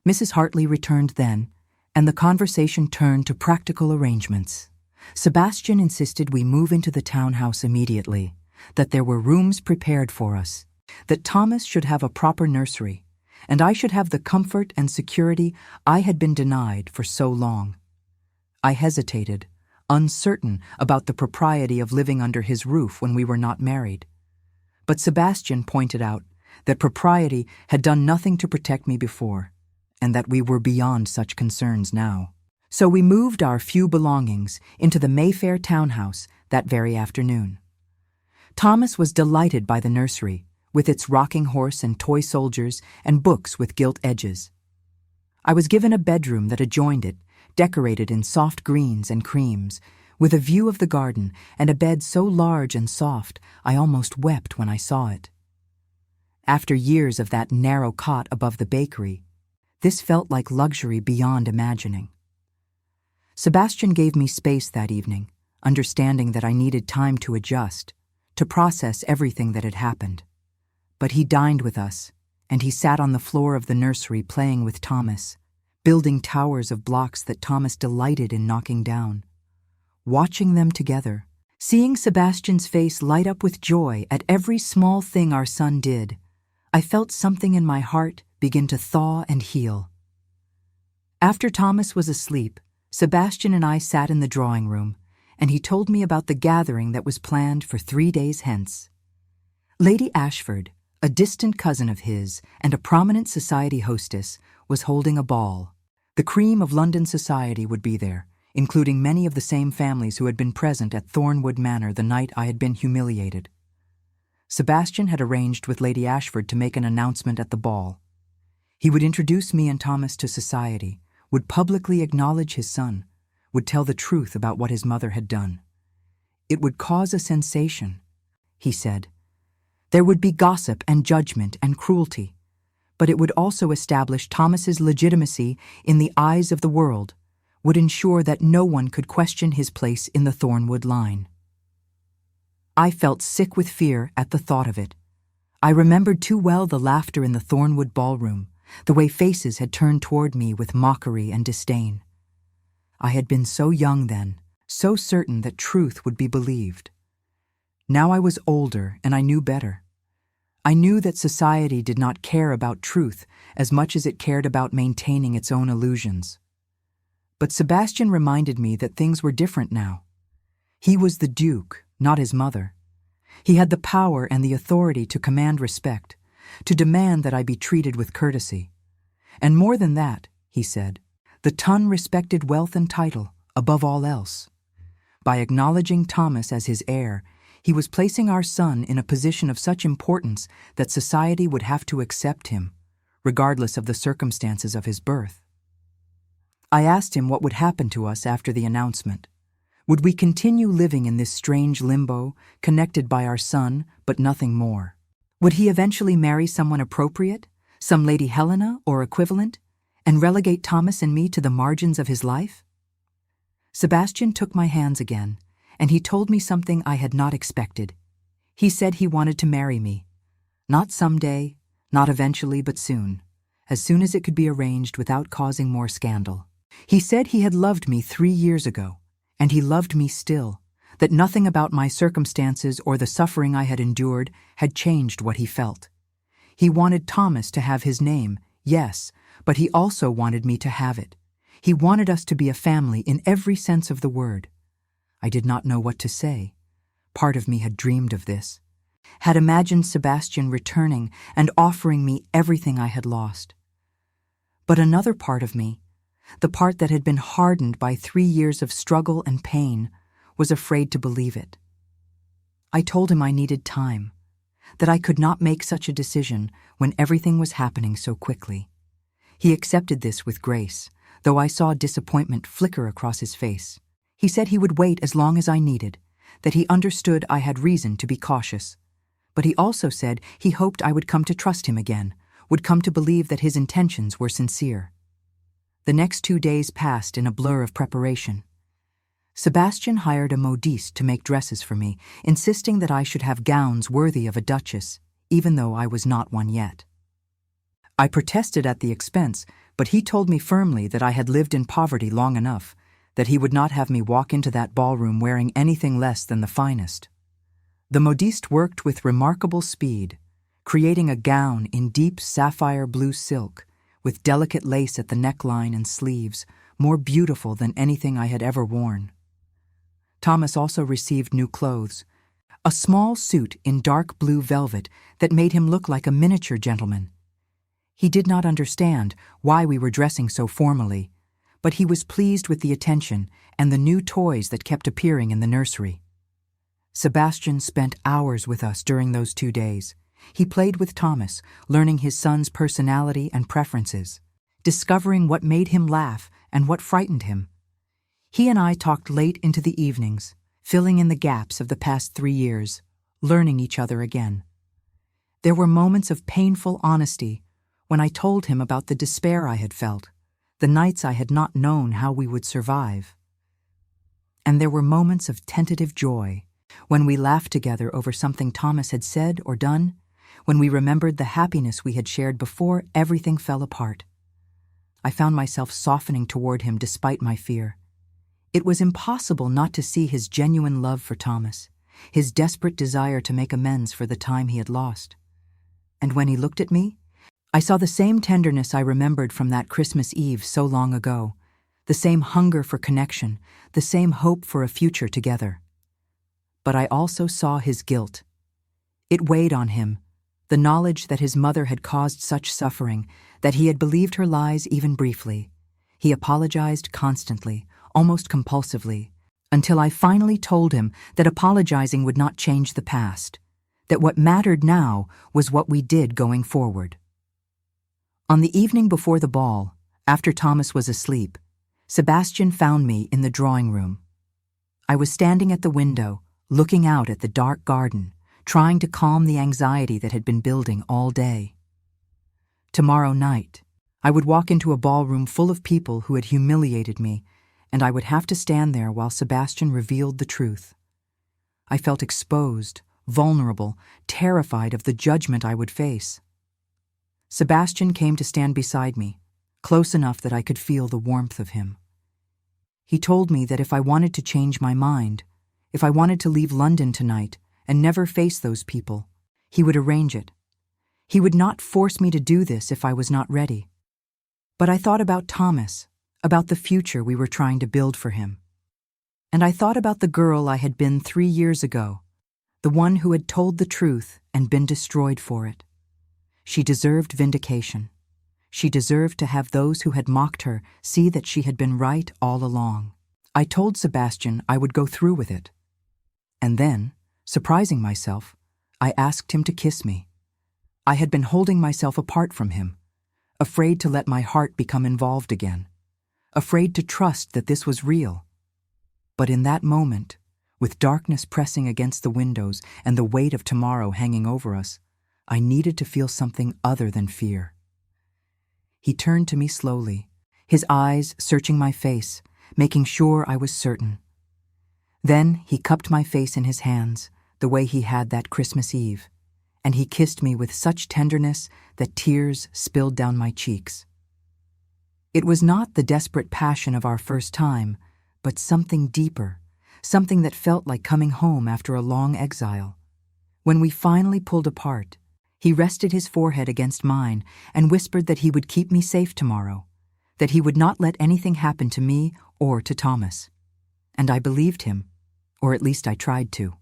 Mrs. Hartley returned then, and the conversation turned to practical arrangements. Sebastian insisted we move into the townhouse immediately, that there were rooms prepared for us, that Thomas should have a proper nursery, and I should have the comfort and security I had been denied for so long. I hesitated, uncertain about the propriety of living under his roof when we were not married. But Sebastian pointed out that propriety had done nothing to protect me before, and that we were beyond such concerns now. So we moved our few belongings into the Mayfair townhouse that very afternoon. Thomas was delighted by the nursery, with its rocking horse and toy soldiers and books with gilt edges. I was given a bedroom that adjoined it, decorated in soft greens and creams, with a view of the garden and a bed so large and soft I almost wept when I saw it. After years of that narrow cot above the bakery, this felt like luxury beyond imagining. Sebastian gave me space that evening, understanding that I needed time to adjust, to process everything that had happened. But he dined with us, and he sat on the floor of the nursery playing with Thomas, building towers of blocks that Thomas delighted in knocking down. Watching them together, seeing Sebastian's face light up with joy at every small thing our son did, I felt something in my heart begin to thaw and heal. After Thomas was asleep, Sebastian and I sat in the drawing room, and he told me about the gathering that was planned for 3 days hence. Lady Ashford, a distant cousin of his and a prominent society hostess, was holding a ball. The cream of London society would be there, including many of the same families who had been present at Thornwood Manor the night I had been humiliated. Sebastian had arranged with Lady Ashford to make an announcement at the ball. He would introduce me and Thomas to society, would publicly acknowledge his son, would tell the truth about what his mother had done. It would cause a sensation, he said. There would be gossip and judgment and cruelty, but it would also establish Thomas's legitimacy in the eyes of the world, would ensure that no one could question his place in the Thornwood line. I felt sick with fear at the thought of it. I remembered too well the laughter in the Thornwood ballroom, the way faces had turned toward me with mockery and disdain. I had been so young then, so certain that truth would be believed. Now I was older and I knew better. I knew that society did not care about truth as much as it cared about maintaining its own illusions. But Sebastian reminded me that things were different now. He was the Duke, not his mother. He had the power and the authority to command respect, to demand that I be treated with courtesy. And more than that, he said, the ton respected wealth and title above all else. By acknowledging Thomas as his heir, he was placing our son in a position of such importance that society would have to accept him, regardless of the circumstances of his birth. I asked him what would happen to us after the announcement. Would we continue living in this strange limbo, connected by our son, but nothing more? Would he eventually marry someone appropriate, some Lady Helena or equivalent, and relegate Thomas and me to the margins of his life? Sebastian took my hands again, and he told me something I had not expected. He said he wanted to marry me. Not someday, not eventually, but soon as it could be arranged without causing more scandal. He said he had loved me 3 years ago, and he loved me still, that nothing about my circumstances or the suffering I had endured had changed what he felt. He wanted Thomas to have his name, yes, but he also wanted me to have it. He wanted us to be a family in every sense of the word. I did not know what to say. Part of me had dreamed of this, had imagined Sebastian returning and offering me everything I had lost. But another part of me, the part that had been hardened by 3 years of struggle and pain, was afraid to believe it. I told him I needed time, that I could not make such a decision when everything was happening so quickly. He accepted this with grace, though I saw disappointment flicker across his face. He said he would wait as long as I needed, that he understood I had reason to be cautious. But he also said he hoped I would come to trust him again, would come to believe that his intentions were sincere. The next 2 days passed in a blur of preparation. Sebastian hired a modiste to make dresses for me, insisting that I should have gowns worthy of a duchess, even though I was not one yet. I protested at the expense, but he told me firmly that I had lived in poverty long enough, that he would not have me walk into that ballroom wearing anything less than the finest. The modiste worked with remarkable speed, creating a gown in deep sapphire blue silk, with delicate lace at the neckline and sleeves, more beautiful than anything I had ever worn. Thomas also received new clothes, a small suit in dark blue velvet that made him look like a miniature gentleman. He did not understand why we were dressing so formally, but he was pleased with the attention and the new toys that kept appearing in the nursery. Sebastian spent hours with us during those 2 days. He played with Thomas, learning his son's personality and preferences, discovering what made him laugh and what frightened him. He and I talked late into the evenings, filling in the gaps of the past 3 years, learning each other again. There were moments of painful honesty when I told him about the despair I had felt, the nights I had not known how we would survive. And there were moments of tentative joy when we laughed together over something Thomas had said or done, when we remembered the happiness we had shared before everything fell apart. I found myself softening toward him despite my fear. It was impossible not to see his genuine love for Thomas, his desperate desire to make amends for the time he had lost. And when he looked at me, I saw the same tenderness I remembered from that Christmas Eve so long ago, the same hunger for connection, the same hope for a future together. But I also saw his guilt. It weighed on him, the knowledge that his mother had caused such suffering, that he had believed her lies even briefly. He apologized constantly, almost compulsively, until I finally told him that apologizing would not change the past, that what mattered now was what we did going forward. On the evening before the ball, after Thomas was asleep, Sebastian found me in the drawing room. I was standing at the window, looking out at the dark garden, trying to calm the anxiety that had been building all day. Tomorrow night, I would walk into a ballroom full of people who had humiliated me, and I would have to stand there while Sebastian revealed the truth. I felt exposed, vulnerable, terrified of the judgment I would face. Sebastian came to stand beside me, close enough that I could feel the warmth of him. He told me that if I wanted to change my mind, if I wanted to leave London tonight and never face those people, he would arrange it. He would not force me to do this if I was not ready. But I thought about Thomas, about the future we were trying to build for him. And I thought about the girl I had been 3 years ago, the one who had told the truth and been destroyed for it. She deserved vindication. She deserved to have those who had mocked her see that she had been right all along. I told Sebastian I would go through with it. And then, surprising myself, I asked him to kiss me. I had been holding myself apart from him, afraid to let my heart become involved again, afraid to trust that this was real. But in that moment, with darkness pressing against the windows and the weight of tomorrow hanging over us, I needed to feel something other than fear. He turned to me slowly, his eyes searching my face, making sure I was certain. Then he cupped my face in his hands, the way he had that Christmas Eve, and he kissed me with such tenderness that tears spilled down my cheeks. It was not the desperate passion of our first time, but something deeper, something that felt like coming home after a long exile. When we finally pulled apart, he rested his forehead against mine and whispered that he would keep me safe tomorrow, that he would not let anything happen to me or to Thomas. And I believed him, or at least I tried to.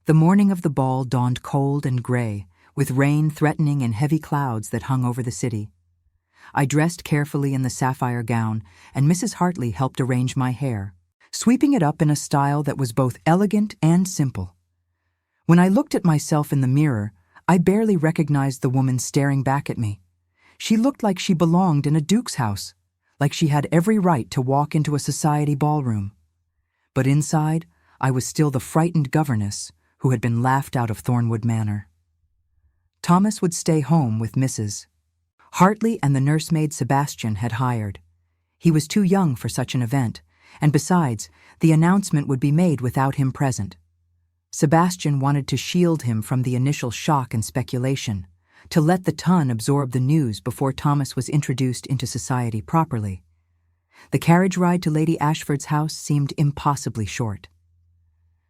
The morning of the ball dawned cold and gray, with rain threatening in heavy clouds that hung over the city. I dressed carefully in the sapphire gown, and Mrs. Hartley helped arrange my hair, sweeping it up in a style that was both elegant and simple. When I looked at myself in the mirror, I barely recognized the woman staring back at me. She looked like she belonged in a duke's house, like she had every right to walk into a society ballroom. But inside, I was still the frightened governess who had been laughed out of Thornwood Manor. Thomas would stay home with Mrs. Hartley and the nursemaid Sebastian had hired. He was too young for such an event, and besides, the announcement would be made without him present. Sebastian wanted to shield him from the initial shock and speculation, to let the ton absorb the news before Thomas was introduced into society properly. The carriage ride to Lady Ashford's house seemed impossibly short.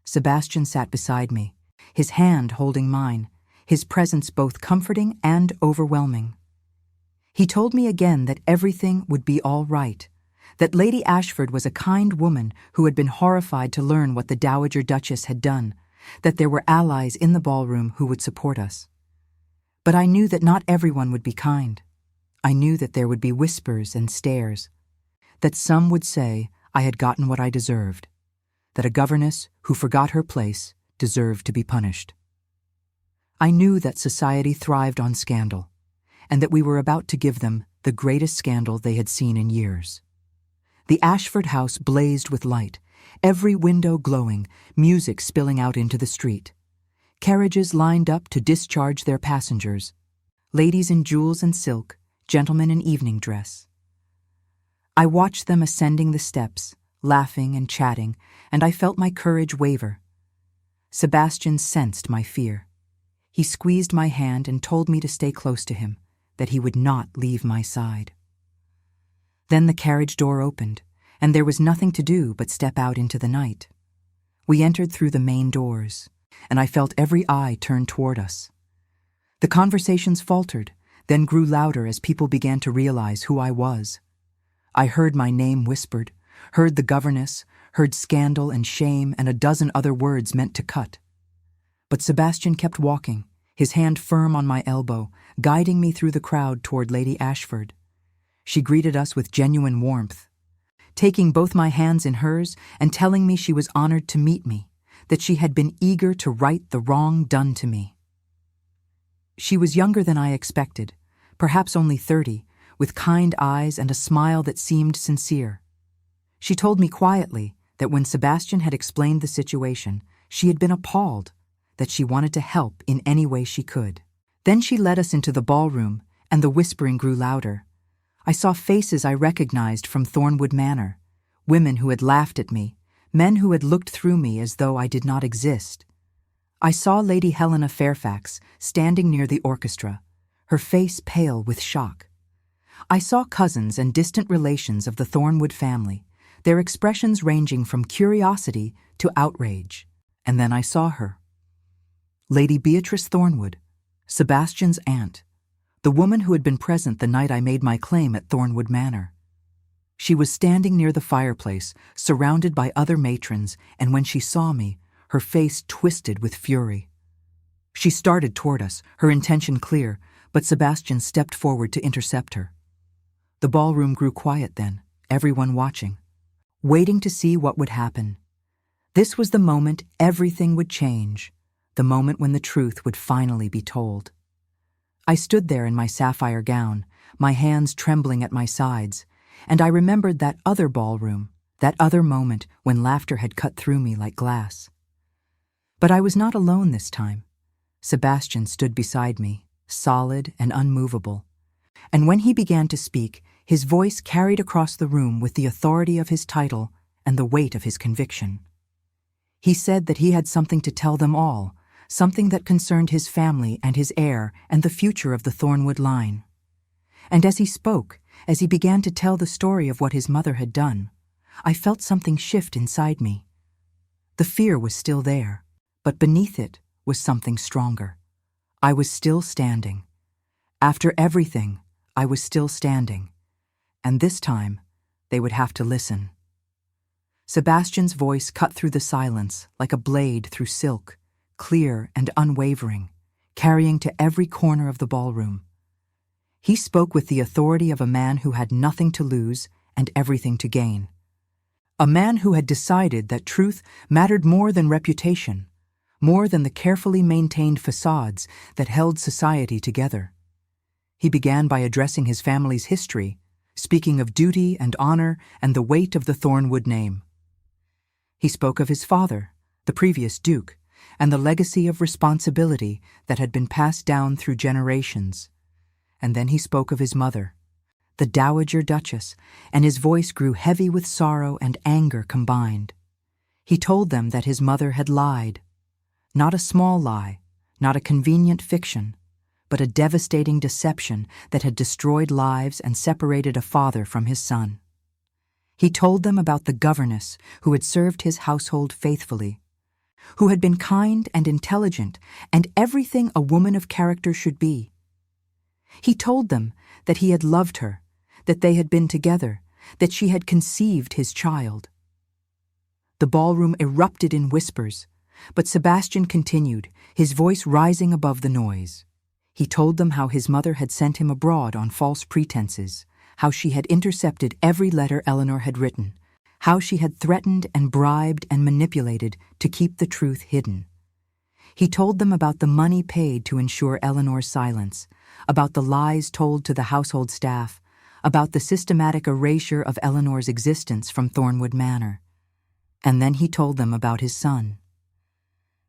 Sebastian sat beside me, his hand holding mine, his presence both comforting and overwhelming. He told me again that everything would be all right, that Lady Ashford was a kind woman who had been horrified to learn what the Dowager Duchess had done, that there were allies in the ballroom who would support us. But I knew that not everyone would be kind. I knew that there would be whispers and stares, that some would say I had gotten what I deserved, that a governess who forgot her place deserved to be punished. I knew that society thrived on scandal, and that we were about to give them the greatest scandal they had seen in years. The Ashford house blazed with light, every window glowing, music spilling out into the street. Carriages lined up to discharge their passengers, ladies in jewels and silk, gentlemen in evening dress. I watched them ascending the steps, laughing and chatting, and I felt my courage waver. Sebastian sensed my fear. He squeezed my hand and told me to stay close to him, that he would not leave my side. Then the carriage door opened, and there was nothing to do but step out into the night. We entered through the main doors, and I felt every eye turn toward us. The conversations faltered, then grew louder as people began to realize who I was. I heard my name whispered, heard the governess, heard scandal and shame and a dozen other words meant to cut. But Sebastian kept walking, his hand firm on my elbow, guiding me through the crowd toward Lady Ashford. She greeted us with genuine warmth, taking both my hands in hers and telling me she was honored to meet me, that she had been eager to right the wrong done to me. She was younger than I expected, perhaps only 30, with kind eyes and a smile that seemed sincere. She told me quietly that when Sebastian had explained the situation, she had been appalled, that she wanted to help in any way she could. Then she led us into the ballroom, and the whispering grew louder. I saw faces I recognized from Thornwood Manor, women who had laughed at me, men who had looked through me as though I did not exist. I saw Lady Helena Fairfax standing near the orchestra, her face pale with shock. I saw cousins and distant relations of the Thornwood family, their expressions ranging from curiosity to outrage. And then I saw her. Lady Beatrice Thornwood, Sebastian's aunt, the woman who had been present the night I made my claim at Thornwood Manor. She was standing near the fireplace, surrounded by other matrons, and when she saw me, her face twisted with fury. She started toward us, her intention clear, but Sebastian stepped forward to intercept her. The ballroom grew quiet then, everyone watching, waiting to see what would happen. This was the moment everything would change, the moment when the truth would finally be told. I stood there in my sapphire gown, my hands trembling at my sides, and I remembered that other ballroom, that other moment when laughter had cut through me like glass. But I was not alone this time. Sebastian stood beside me, solid and unmovable, and when he began to speak, his voice carried across the room with the authority of his title and the weight of his conviction. He said that he had something to tell them all, something that concerned his family and his heir and the future of the Thornwood line. And as he spoke, as he began to tell the story of what his mother had done, I felt something shift inside me. The fear was still there, but beneath it was something stronger. I was still standing. After everything, I was still standing. And this time, they would have to listen. Sebastian's voice cut through the silence like a blade through silk, clear and unwavering, carrying to every corner of the ballroom. He spoke with the authority of a man who had nothing to lose and everything to gain. A man who had decided that truth mattered more than reputation, more than the carefully maintained facades that held society together. He began by addressing his family's history, speaking of duty and honor and the weight of the Thornwood name. He spoke of his father, the previous Duke, and the legacy of responsibility that had been passed down through generations. And then he spoke of his mother, the Dowager Duchess, and his voice grew heavy with sorrow and anger combined. He told them that his mother had lied. Not a small lie, not a convenient fiction, but a devastating deception that had destroyed lives and separated a father from his son. He told them about the governess who had served his household faithfully, who had been kind and intelligent and everything a woman of character should be. He told them that he had loved her, that they had been together, that she had conceived his child. The ballroom erupted in whispers, but Sebastian continued, his voice rising above the noise. He told them how his mother had sent him abroad on false pretenses, how she had intercepted every letter Eleanor had written, how she had threatened and bribed and manipulated to keep the truth hidden. He told them about the money paid to ensure Eleanor's silence, about the lies told to the household staff, about the systematic erasure of Eleanor's existence from Thornwood Manor. And then he told them about his son.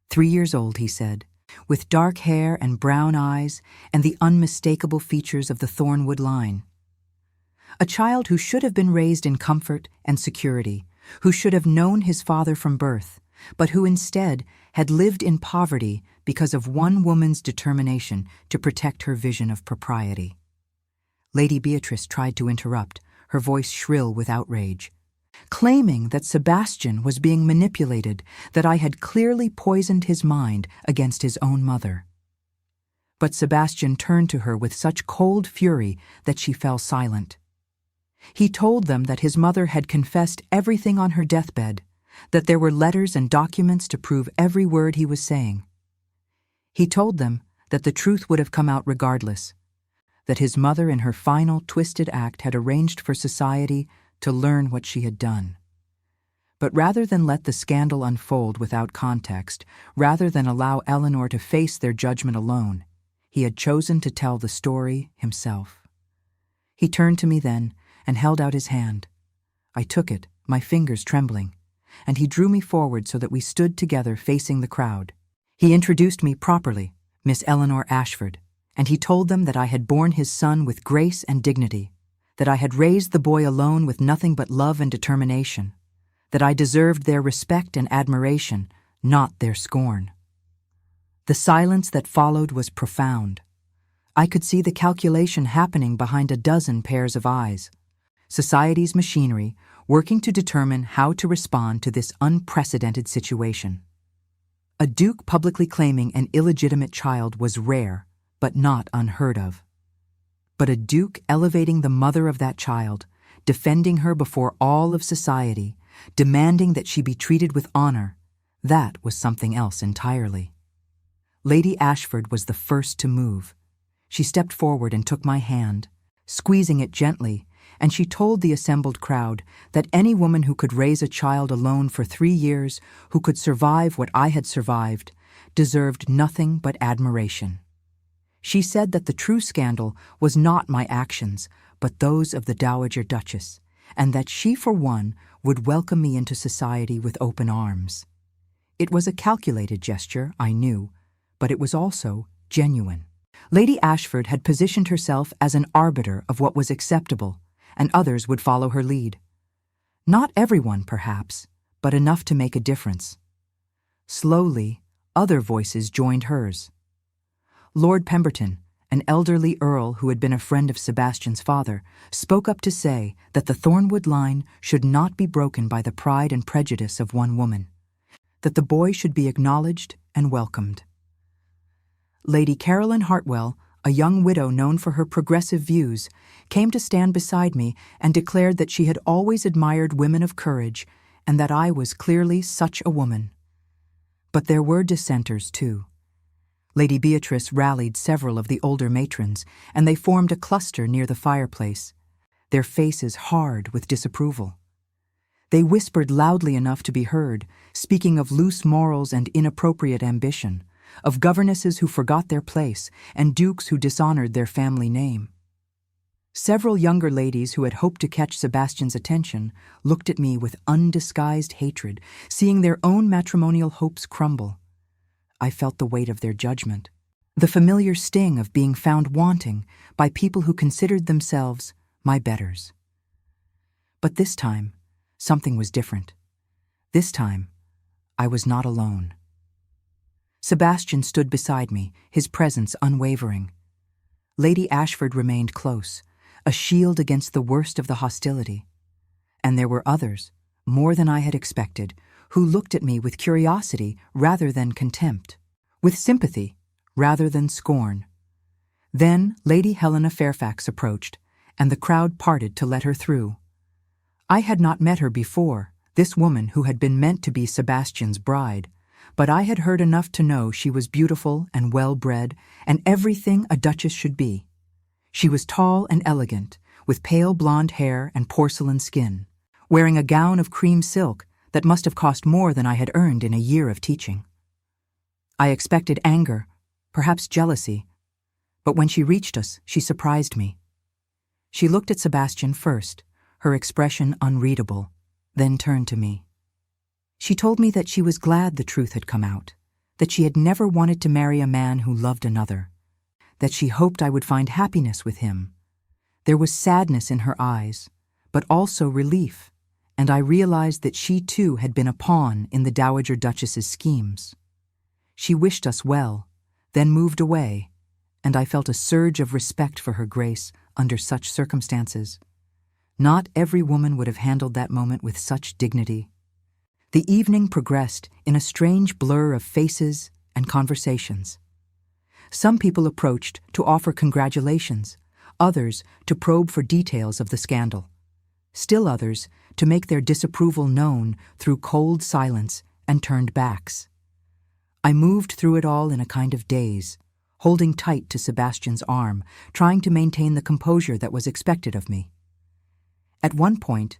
3 years old, he said, with dark hair and brown eyes and the unmistakable features of the Thornwood line. A child who should have been raised in comfort and security, who should have known his father from birth, but who instead had lived in poverty because of one woman's determination to protect her vision of propriety. Lady Beatrice tried to interrupt, her voice shrill with outrage, claiming that Sebastian was being manipulated, that I had clearly poisoned his mind against his own mother. But Sebastian turned to her with such cold fury that she fell silent. He told them that his mother had confessed everything on her deathbed, that there were letters and documents to prove every word he was saying. He told them that the truth would have come out regardless, that his mother in her final twisted act had arranged for society to learn what she had done. But rather than let the scandal unfold without context, rather than allow Eleanor to face their judgment alone, he had chosen to tell the story himself. He turned to me then and held out his hand. I took it, my fingers trembling, and he drew me forward so that we stood together facing the crowd. He introduced me properly, Miss Eleanor Ashford, and he told them that I had borne his son with grace and dignity, that I had raised the boy alone with nothing but love and determination, that I deserved their respect and admiration, not their scorn. The silence that followed was profound. I could see the calculation happening behind a dozen pairs of eyes. Society's machinery working to determine how to respond to this unprecedented situation. A duke publicly claiming an illegitimate child was rare, but not unheard of. But a duke elevating the mother of that child, defending her before all of society, demanding that she be treated with honor, that was something else entirely. Lady Ashford was the first to move. She stepped forward and took my hand, squeezing it gently, and she told the assembled crowd that any woman who could raise a child alone for 3 years, who could survive what I had survived, deserved nothing but admiration. She said that the true scandal was not my actions, but those of the Dowager Duchess, and that she, for one, would welcome me into society with open arms. It was a calculated gesture, I knew, but it was also genuine. Lady Ashford had positioned herself as an arbiter of what was acceptable, and others would follow her lead. Not everyone, perhaps, but enough to make a difference. Slowly, other voices joined hers. Lord Pemberton, an elderly earl who had been a friend of Sebastian's father, spoke up to say that the Thornwood line should not be broken by the pride and prejudice of one woman, that the boy should be acknowledged and welcomed. Lady Caroline Hartwell, a young widow known for her progressive views, came to stand beside me and declared that she had always admired women of courage and that I was clearly such a woman. But there were dissenters, too. Lady Beatrice rallied several of the older matrons, and they formed a cluster near the fireplace, their faces hard with disapproval. They whispered loudly enough to be heard, speaking of loose morals and inappropriate ambition, of governesses who forgot their place and dukes who dishonored their family name. Several younger ladies who had hoped to catch Sebastian's attention looked at me with undisguised hatred, seeing their own matrimonial hopes crumble. I felt the weight of their judgment, the familiar sting of being found wanting by people who considered themselves my betters. But this time, something was different. This time, I was not alone. Sebastian stood beside me, his presence unwavering. Lady Ashford remained close, a shield against the worst of the hostility. And there were others, more than I had expected, who looked at me with curiosity rather than contempt, with sympathy rather than scorn. Then Lady Helena Fairfax approached, and the crowd parted to let her through. I had not met her before, this woman who had been meant to be Sebastian's bride, but I had heard enough to know she was beautiful and well-bred, and everything a duchess should be. She was tall and elegant, with pale blonde hair and porcelain skin, wearing a gown of cream silk that must have cost more than I had earned in a year of teaching. I expected anger, perhaps jealousy, but when she reached us, she surprised me. She looked at Sebastian first, her expression unreadable, then turned to me. She told me that she was glad the truth had come out, that she had never wanted to marry a man who loved another, that she hoped I would find happiness with him. There was sadness in her eyes, but also relief, and I realized that she too had been a pawn in the Dowager Duchess's schemes. She wished us well, then moved away, and I felt a surge of respect for her grace under such circumstances. Not every woman would have handled that moment with such dignity. The evening progressed in a strange blur of faces and conversations. Some people approached to offer congratulations, others to probe for details of the scandal, still others to make their disapproval known through cold silence and turned backs. I moved through it all in a kind of daze, holding tight to Sebastian's arm, trying to maintain the composure that was expected of me. At one point,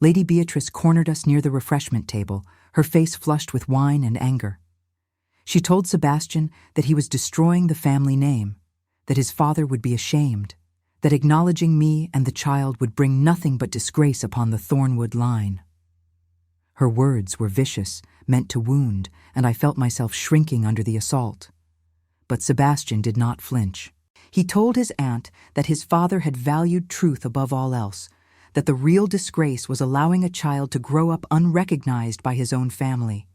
Lady Beatrice cornered us near the refreshment table, her face flushed with wine and anger. She told Sebastian that he was destroying the family name, that his father would be ashamed, that acknowledging me and the child would bring nothing but disgrace upon the Thornwood line. Her words were vicious, meant to wound, and I felt myself shrinking under the assault. But Sebastian did not flinch. He told his aunt that his father had valued truth above all else, that the real disgrace was allowing a child to grow up unrecognized by his own family.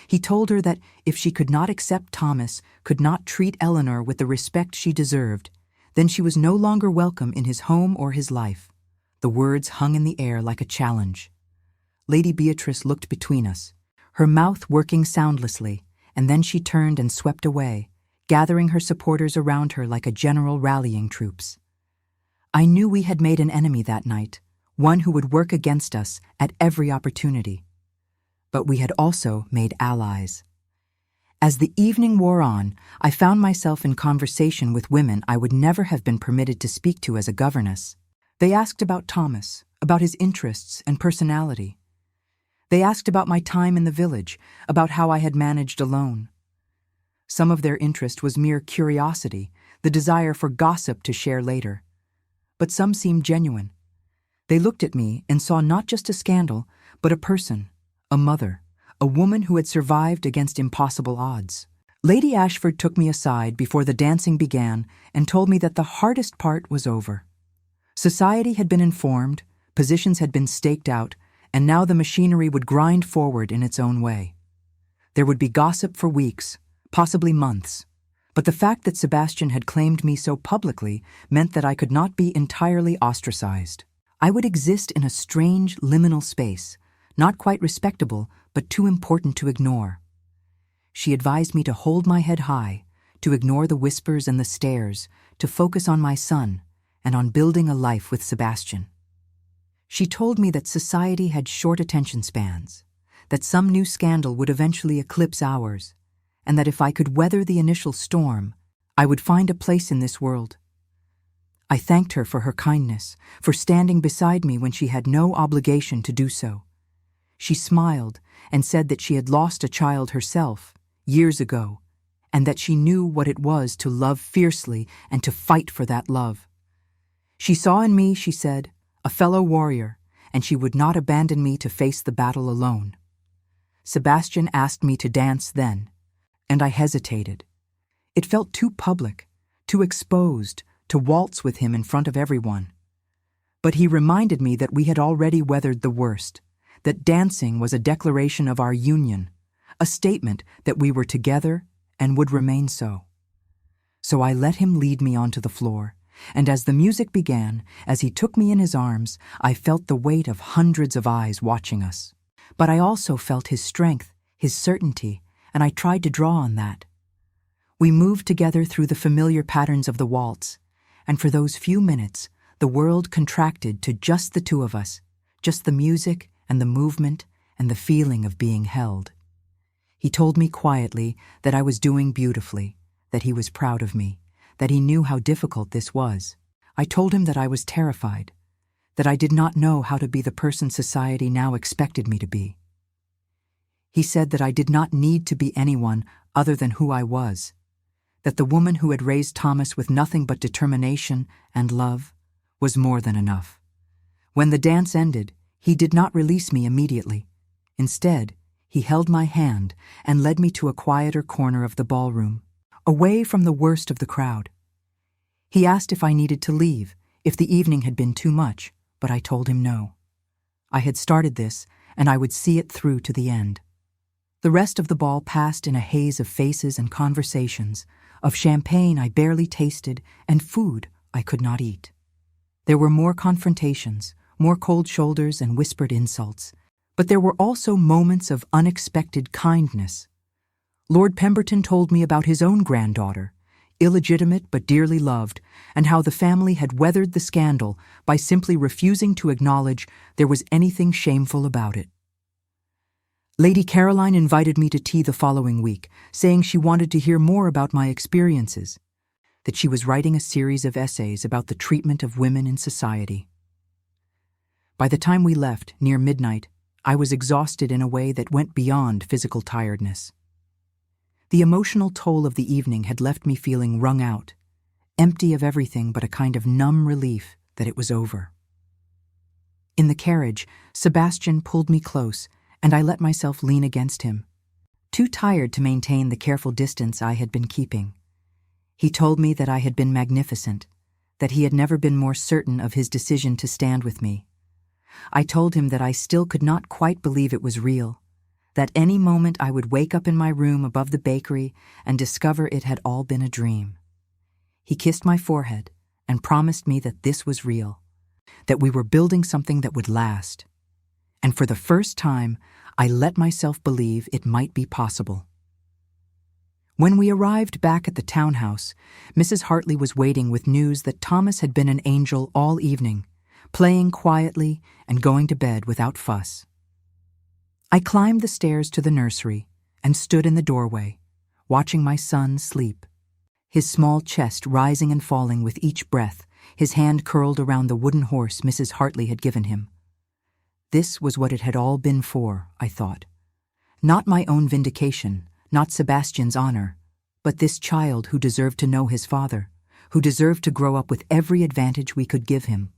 He told her that if she could not accept Thomas, could not treat Eleanor with the respect she deserved, then she was no longer welcome in his home or his life. The words hung in the air like a challenge. Lady Beatrice looked between us, her mouth working soundlessly, and then she turned and swept away, gathering her supporters around her like a general rallying troops. I knew we had made an enemy that night, one who would work against us at every opportunity. But we had also made allies. As the evening wore on, I found myself in conversation with women I would never have been permitted to speak to as a governess. They asked about Thomas, about his interests and personality. They asked about my time in the village, about how I had managed alone. Some of their interest was mere curiosity, the desire for gossip to share later. But some seemed genuine. They looked at me and saw not just a scandal, but a person, a mother, a woman who had survived against impossible odds. Lady Ashford took me aside before the dancing began and told me that the hardest part was over. Society had been informed, positions had been staked out, and now the machinery would grind forward in its own way. There would be gossip for weeks, possibly months, but the fact that Sebastian had claimed me so publicly meant that I could not be entirely ostracized. I would exist in a strange, liminal space, not quite respectable, but too important to ignore. She advised me to hold my head high, to ignore the whispers and the stares, to focus on my son, and on building a life with Sebastian. She told me that society had short attention spans, that some new scandal would eventually eclipse ours, and that if I could weather the initial storm, I would find a place in this world. I thanked her for her kindness, for standing beside me when she had no obligation to do so. She smiled and said that she had lost a child herself, years ago, and that she knew what it was to love fiercely and to fight for that love. She saw in me, she said, a fellow warrior, and she would not abandon me to face the battle alone. Sebastian asked me to dance then, and I hesitated. It felt too public, too exposed, to waltz with him in front of everyone. But he reminded me that we had already weathered the worst, that dancing was a declaration of our union, a statement that we were together and would remain so. So I let him lead me onto the floor, and as the music began, as he took me in his arms, I felt the weight of hundreds of eyes watching us. But I also felt his strength, his certainty, and I tried to draw on that. We moved together through the familiar patterns of the waltz, and for those few minutes, the world contracted to just the two of us, just the music and the movement and the feeling of being held. He told me quietly that I was doing beautifully, that he was proud of me, that he knew how difficult this was. I told him that I was terrified, that I did not know how to be the person society now expected me to be. He said that I did not need to be anyone other than who I was, that the woman who had raised Thomas with nothing but determination and love was more than enough. When the dance ended, he did not release me immediately. Instead, he held my hand and led me to a quieter corner of the ballroom, away from the worst of the crowd. He asked if I needed to leave, if the evening had been too much, but I told him no. I had started this, and I would see it through to the end. The rest of the ball passed in a haze of faces and conversations, of champagne I barely tasted and food I could not eat. There were more confrontations, more cold shoulders and whispered insults, but there were also moments of unexpected kindness. Lord Pemberton told me about his own granddaughter, illegitimate but dearly loved, and how the family had weathered the scandal by simply refusing to acknowledge there was anything shameful about it. Lady Caroline invited me to tea the following week, saying she wanted to hear more about my experiences, that she was writing a series of essays about the treatment of women in society. By the time we left, near midnight, I was exhausted in a way that went beyond physical tiredness. The emotional toll of the evening had left me feeling wrung out, empty of everything but a kind of numb relief that it was over. In the carriage, Sebastian pulled me close, and I let myself lean against him, too tired to maintain the careful distance I had been keeping. He told me that I had been magnificent, that he had never been more certain of his decision to stand with me. I told him that I still could not quite believe it was real, that any moment I would wake up in my room above the bakery and discover it had all been a dream. He kissed my forehead and promised me that this was real, that we were building something that would last. And for the first time, I let myself believe it might be possible. When we arrived back at the townhouse, Mrs. Hartley was waiting with news that Thomas had been an angel all evening, playing quietly and going to bed without fuss. I climbed the stairs to the nursery and stood in the doorway, watching my son sleep, his small chest rising and falling with each breath, his hand curled around the wooden horse Mrs. Hartley had given him. This was what it had all been for, I thought. Not my own vindication, not Sebastian's honor, but this child who deserved to know his father, who deserved to grow up with every advantage we could give him.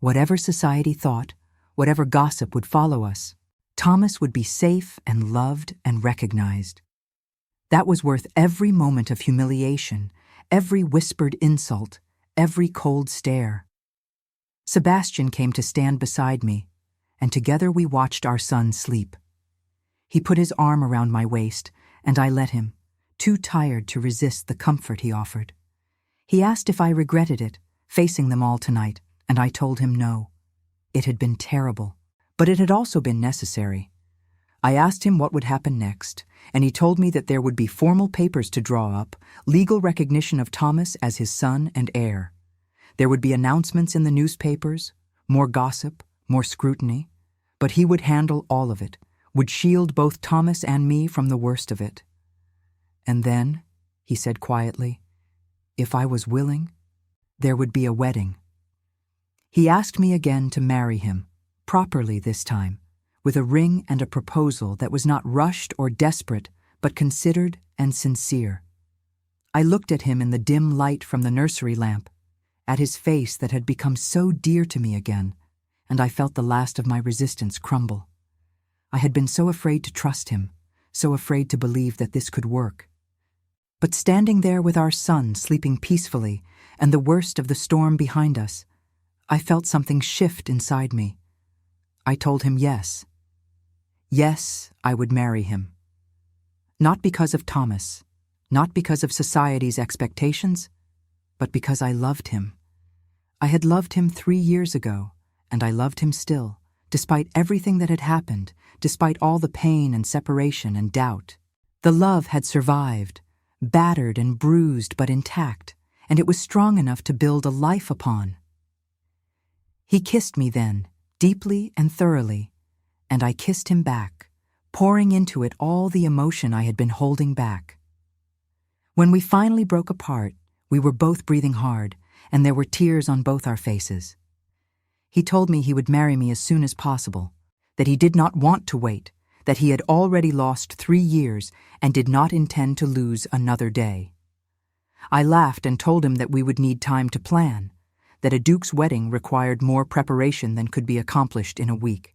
Whatever society thought, whatever gossip would follow us, Thomas would be safe and loved and recognized. That was worth every moment of humiliation, every whispered insult, every cold stare. Sebastian came to stand beside me, and together we watched our son sleep. He put his arm around my waist, and I let him, too tired to resist the comfort he offered. He asked if I regretted it, facing them all tonight, and I told him no. It had been terrible, but it had also been necessary. I asked him what would happen next, and he told me that there would be formal papers to draw up, legal recognition of Thomas as his son and heir. There would be announcements in the newspapers, more gossip, more scrutiny, but he would handle all of it, would shield both Thomas and me from the worst of it. And then, he said quietly, if I was willing, there would be a wedding. He asked me again to marry him, properly this time, with a ring and a proposal that was not rushed or desperate, but considered and sincere. I looked at him in the dim light from the nursery lamp, at his face that had become so dear to me again, and I felt the last of my resistance crumble. I had been so afraid to trust him, so afraid to believe that this could work. But standing there with our son sleeping peacefully and the worst of the storm behind us, I felt something shift inside me. I told him yes. Yes, I would marry him. Not because of Thomas, not because of society's expectations, but because I loved him. I had loved him 3 years ago, and I loved him still, despite everything that had happened, despite all the pain and separation and doubt. The love had survived, battered and bruised but intact, and it was strong enough to build a life upon. He kissed me then, deeply and thoroughly, and I kissed him back, pouring into it all the emotion I had been holding back. When we finally broke apart, we were both breathing hard, and there were tears on both our faces. He told me he would marry me as soon as possible, that he did not want to wait, that he had already lost 3 years and did not intend to lose another day. I laughed and told him that we would need time to plan, that a duke's wedding required more preparation than could be accomplished in a week.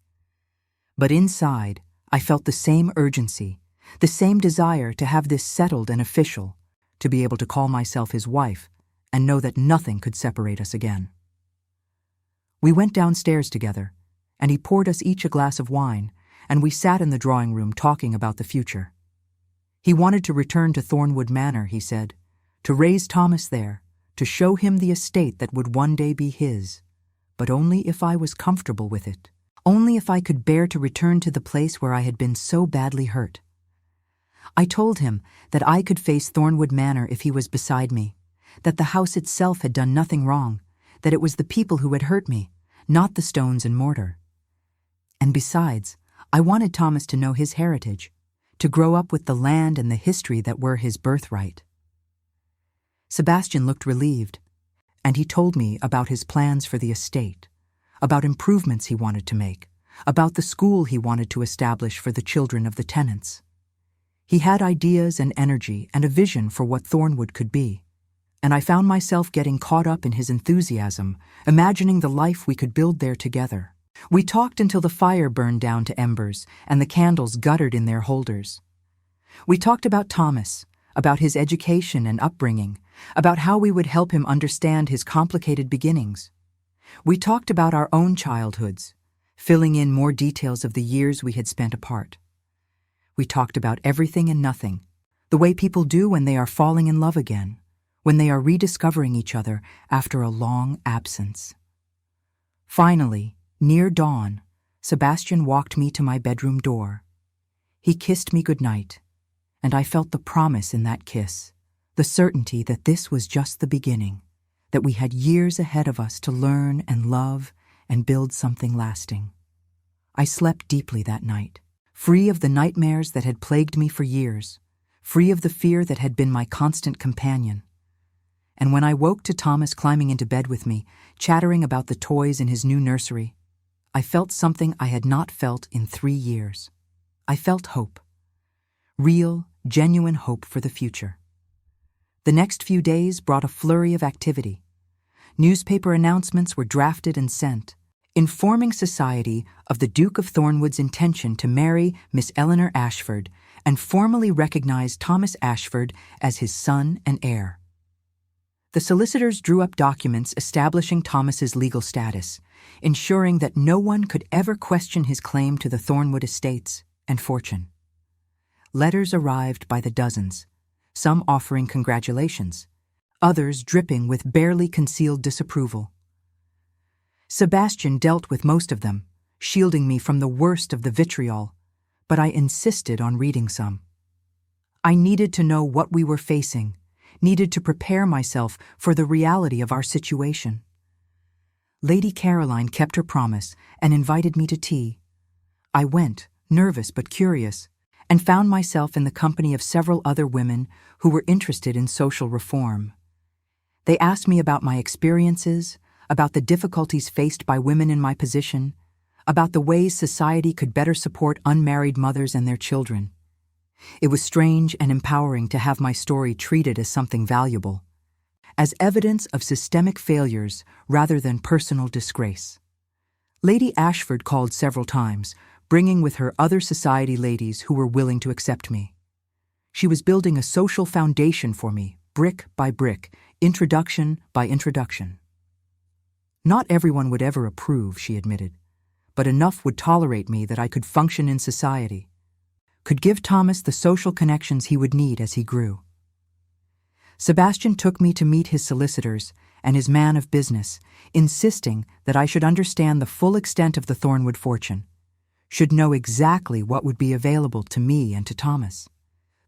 But inside, I felt the same urgency, the same desire to have this settled and official, to be able to call myself his wife and know that nothing could separate us again. We went downstairs together, and he poured us each a glass of wine, and we sat in the drawing room talking about the future. He wanted to return to Thornwood Manor, he said, to raise Thomas there, to show him the estate that would one day be his, but only if I was comfortable with it, only if I could bear to return to the place where I had been so badly hurt. I told him that I could face Thornwood Manor if he was beside me, that the house itself had done nothing wrong, that it was the people who had hurt me, not the stones and mortar. And besides, I wanted Thomas to know his heritage, to grow up with the land and the history that were his birthright. Sebastian looked relieved, and he told me about his plans for the estate, about improvements he wanted to make, about the school he wanted to establish for the children of the tenants. He had ideas and energy and a vision for what Thornwood could be, and I found myself getting caught up in his enthusiasm, imagining the life we could build there together. We talked until the fire burned down to embers and the candles guttered in their holders. We talked about Thomas, about his education and upbringing, about how we would help him understand his complicated beginnings. We talked about our own childhoods, filling in more details of the years we had spent apart. We talked about everything and nothing, the way people do when they are falling in love again, when they are rediscovering each other after a long absence. Finally, near dawn, Sebastian walked me to my bedroom door. He kissed me goodnight, and I felt the promise in that kiss, the certainty that this was just the beginning, that we had years ahead of us to learn and love and build something lasting. I slept deeply that night, free of the nightmares that had plagued me for years, free of the fear that had been my constant companion. And when I woke to Thomas climbing into bed with me, chattering about the toys in his new nursery, I felt something I had not felt in 3 years. I felt hope. Real, genuine hope for the future. The next few days brought a flurry of activity. Newspaper announcements were drafted and sent, informing society of the Duke of Thornwood's intention to marry Miss Eleanor Ashford and formally recognize Thomas Ashford as his son and heir. The solicitors drew up documents establishing Thomas's legal status, ensuring that no one could ever question his claim to the Thornwood estates and fortune. Letters arrived by the dozens, some offering congratulations, others dripping with barely concealed disapproval. Sebastian dealt with most of them, shielding me from the worst of the vitriol, but I insisted on reading some. I needed to know what we were facing, needed to prepare myself for the reality of our situation. Lady Caroline kept her promise and invited me to tea. I went, nervous but curious, and found myself in the company of several other women who were interested in social reform. They asked me about my experiences, about the difficulties faced by women in my position, about the ways society could better support unmarried mothers and their children. It was strange and empowering to have my story treated as something valuable, as evidence of systemic failures rather than personal disgrace. Lady Ashford called several times, bringing with her other society ladies who were willing to accept me. She was building a social foundation for me, brick by brick, introduction by introduction. Not everyone would ever approve, she admitted, but enough would tolerate me that I could function in society, could give Thomas the social connections he would need as he grew. Sebastian took me to meet his solicitors and his man of business, insisting that I should understand the full extent of the Thornwood fortune, should know exactly what would be available to me and to Thomas.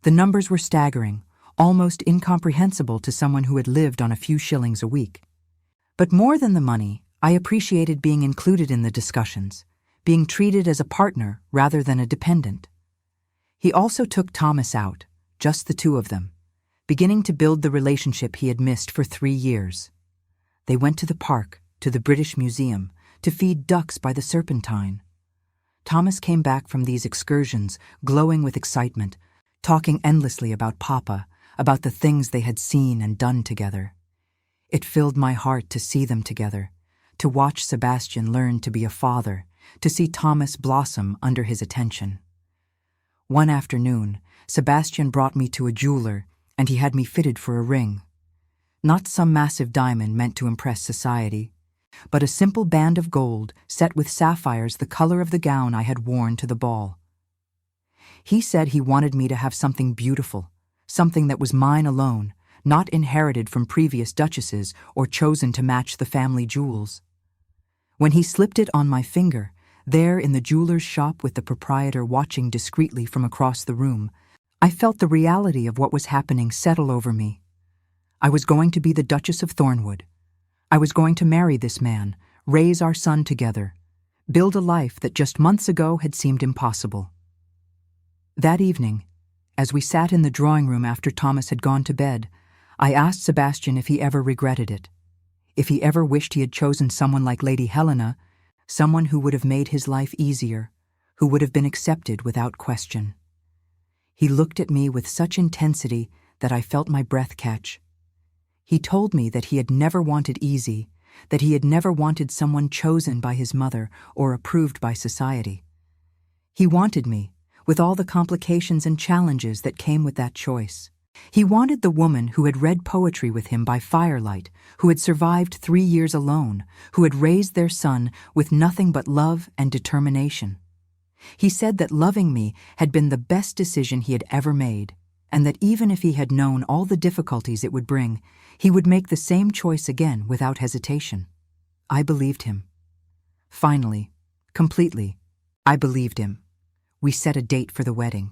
The numbers were staggering, almost incomprehensible to someone who had lived on a few shillings a week. But more than the money, I appreciated being included in the discussions, being treated as a partner rather than a dependent. He also took Thomas out, just the two of them, beginning to build the relationship he had missed for 3 years. They went to the park, to the British Museum, to feed ducks by the Serpentine. Thomas came back from these excursions, glowing with excitement, talking endlessly about Papa, about the things they had seen and done together. It filled my heart to see them together, to watch Sebastian learn to be a father, to see Thomas blossom under his attention. One afternoon, Sebastian brought me to a jeweler, and he had me fitted for a ring. Not some massive diamond meant to impress society, but a simple band of gold set with sapphires the color of the gown I had worn to the ball. He said he wanted me to have something beautiful, something that was mine alone, not inherited from previous duchesses or chosen to match the family jewels. When he slipped it on my finger, there in the jeweler's shop with the proprietor watching discreetly from across the room, I felt the reality of what was happening settle over me. I was going to be the Duchess of Thornwood. I was going to marry this man, raise our son together, build a life that just months ago had seemed impossible. That evening, as we sat in the drawing room after Thomas had gone to bed, I asked Sebastian if he ever regretted it, if he ever wished he had chosen someone like Lady Helena, someone who would have made his life easier, who would have been accepted without question. He looked at me with such intensity that I felt my breath catch. He told me that he had never wanted easy, that he had never wanted someone chosen by his mother or approved by society. He wanted me, with all the complications and challenges that came with that choice. He wanted the woman who had read poetry with him by firelight, who had survived 3 years alone, who had raised their son with nothing but love and determination. He said that loving me had been the best decision he had ever made, and that even if he had known all the difficulties it would bring, he would make the same choice again without hesitation. I believed him. Finally, completely, I believed him. We set a date for the wedding.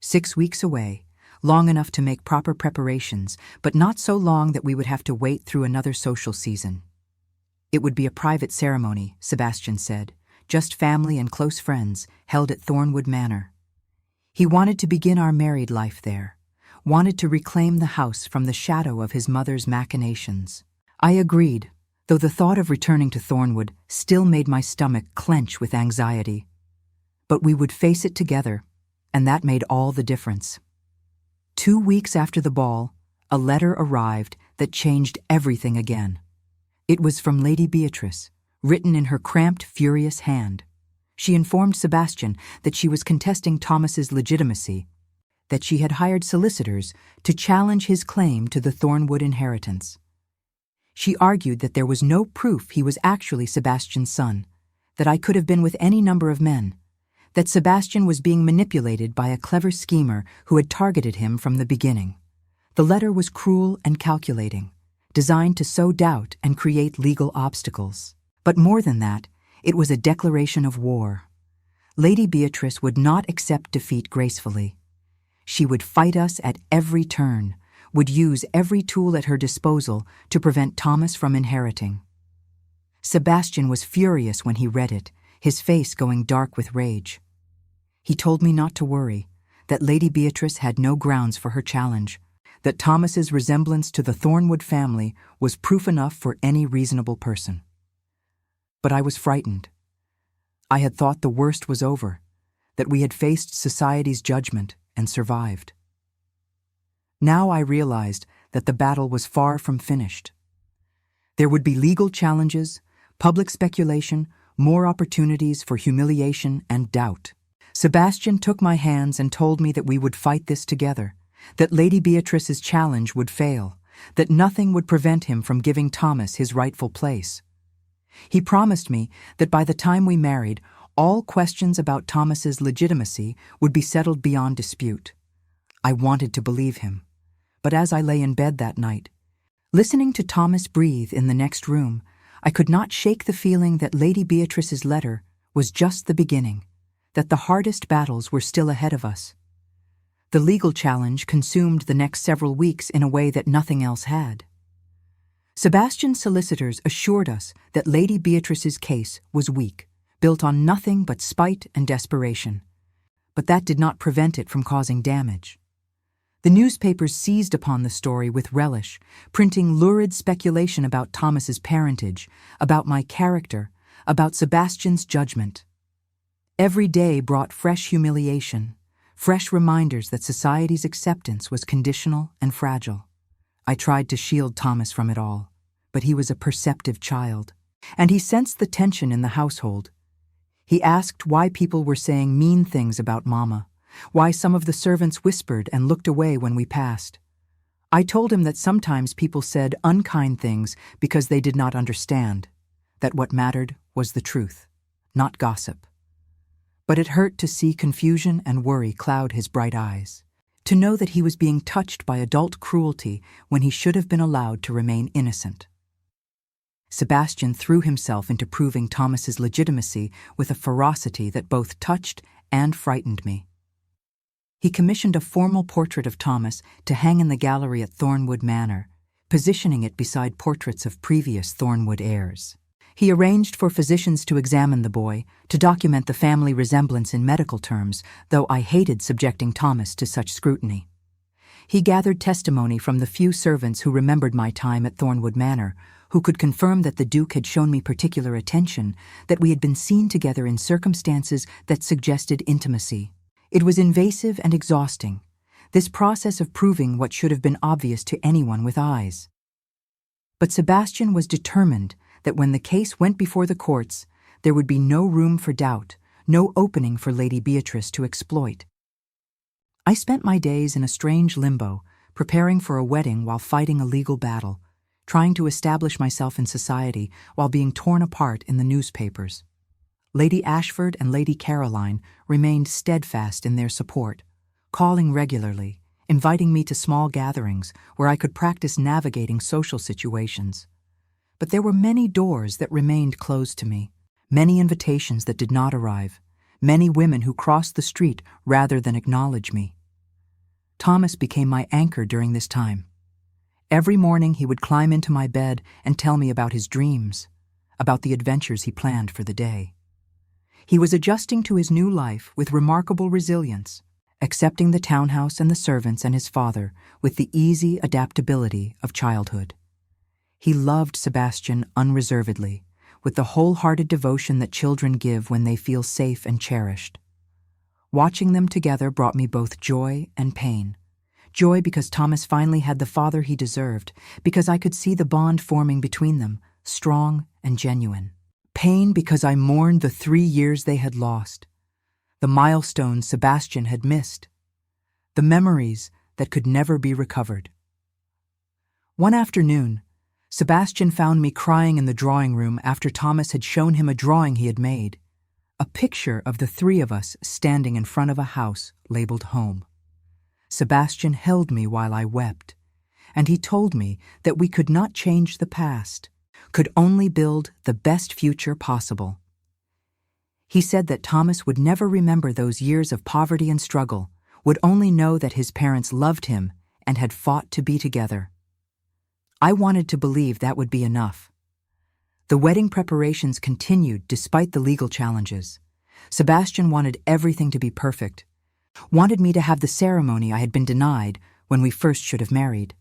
6 weeks away, long enough to make proper preparations, but not so long that we would have to wait through another social season. It would be a private ceremony, Sebastian said, just family and close friends, held at Thornwood Manor. He wanted to begin our married life there, wanted to reclaim the house from the shadow of his mother's machinations. I agreed, though the thought of returning to Thornwood still made my stomach clench with anxiety. But we would face it together, and that made all the difference. 2 weeks after the ball, a letter arrived that changed everything again. It was from Lady Beatrice, written in her cramped, furious hand. She informed Sebastian that she was contesting Thomas's legitimacy, that she had hired solicitors to challenge his claim to the Thornwood inheritance. She argued that there was no proof he was actually Sebastian's son, that I could have been with any number of men, that Sebastian was being manipulated by a clever schemer who had targeted him from the beginning. The letter was cruel and calculating, designed to sow doubt and create legal obstacles. But more than that, it was a declaration of war. Lady Beatrice would not accept defeat gracefully. She would fight us at every turn, would use every tool at her disposal to prevent Thomas from inheriting. Sebastian was furious when he read it, his face going dark with rage. He told me not to worry, that Lady Beatrice had no grounds for her challenge, that Thomas's resemblance to the Thornwood family was proof enough for any reasonable person. But I was frightened. I had thought the worst was over, that we had faced society's judgment and survived. Now I realized that the battle was far from finished. There would be legal challenges, public speculation, more opportunities for humiliation and doubt. Sebastian took my hands and told me that we would fight this together, that Lady Beatrice's challenge would fail, that nothing would prevent him from giving Thomas his rightful place. He promised me that by the time we married, all questions about Thomas's legitimacy would be settled beyond dispute. I wanted to believe him, but as I lay in bed that night, listening to Thomas breathe in the next room, I could not shake the feeling that Lady Beatrice's letter was just the beginning, that the hardest battles were still ahead of us. The legal challenge consumed the next several weeks in a way that nothing else had. Sebastian's solicitors assured us that Lady Beatrice's case was weak, built on nothing but spite and desperation. But that did not prevent it from causing damage. The newspapers seized upon the story with relish, printing lurid speculation about Thomas's parentage, about my character, about Sebastian's judgment. Every day brought fresh humiliation, fresh reminders that society's acceptance was conditional and fragile. I tried to shield Thomas from it all, but he was a perceptive child, and he sensed the tension in the household. He asked why people were saying mean things about Mama, why some of the servants whispered and looked away when we passed. I told him that sometimes people said unkind things because they did not understand, that what mattered was the truth, not gossip. But it hurt to see confusion and worry cloud his bright eyes, to know that he was being touched by adult cruelty when he should have been allowed to remain innocent. Sebastian threw himself into proving Thomas's legitimacy with a ferocity that both touched and frightened me. He commissioned a formal portrait of Thomas to hang in the gallery at Thornwood Manor, positioning it beside portraits of previous Thornwood heirs. He arranged for physicians to examine the boy, to document the family resemblance in medical terms, though I hated subjecting Thomas to such scrutiny. He gathered testimony from the few servants who remembered my time at Thornwood Manor, who could confirm that the Duke had shown me particular attention, that we had been seen together in circumstances that suggested intimacy. It was invasive and exhausting, this process of proving what should have been obvious to anyone with eyes. But Sebastian was determined that when the case went before the courts, there would be no room for doubt, no opening for Lady Beatrice to exploit. I spent my days in a strange limbo, preparing for a wedding while fighting a legal battle, trying to establish myself in society while being torn apart in the newspapers. Lady Ashford and Lady Caroline remained steadfast in their support, calling regularly, inviting me to small gatherings where I could practice navigating social situations. But there were many doors that remained closed to me, many invitations that did not arrive, many women who crossed the street rather than acknowledge me. Thomas became my anchor during this time. Every morning he would climb into my bed and tell me about his dreams, about the adventures he planned for the day. He was adjusting to his new life with remarkable resilience, accepting the townhouse and the servants and his father with the easy adaptability of childhood. He loved Sebastian unreservedly, with the wholehearted devotion that children give when they feel safe and cherished. Watching them together brought me both joy and pain. Joy because Thomas finally had the father he deserved, because I could see the bond forming between them, strong and genuine. Pain because I mourned the 3 years they had lost, the milestones Sebastian had missed, the memories that could never be recovered. One afternoon, Sebastian found me crying in the drawing room after Thomas had shown him a drawing he had made, a picture of the 3 of us standing in front of a house labeled home. Sebastian held me while I wept, and he told me that we could not change the past, could only build the best future possible. He said that Thomas would never remember those years of poverty and struggle, would only know that his parents loved him and had fought to be together. I wanted to believe that would be enough. The wedding preparations continued despite the legal challenges. Sebastian wanted everything to be perfect, wanted me to have the ceremony I had been denied when we first should have married.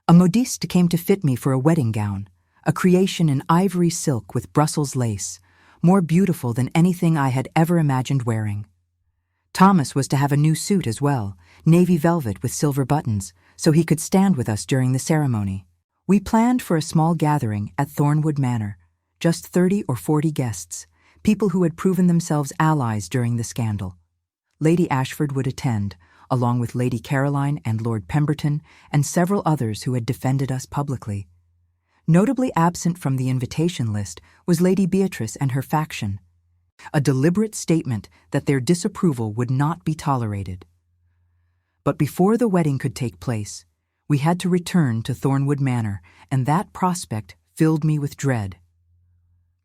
A modiste came to fit me for a wedding gown, a creation in ivory silk with Brussels lace, more beautiful than anything I had ever imagined wearing. Thomas was to have a new suit as well, navy velvet with silver buttons, so he could stand with us during the ceremony. We planned for a small gathering at Thornwood Manor, just 30 or 40 guests, people who had proven themselves allies during the scandal. Lady Ashford would attend, along with Lady Caroline and Lord Pemberton and several others who had defended us publicly. Notably absent from the invitation list was Lady Beatrice and her faction, a deliberate statement that their disapproval would not be tolerated. But before the wedding could take place, we had to return to Thornwood Manor, and that prospect filled me with dread.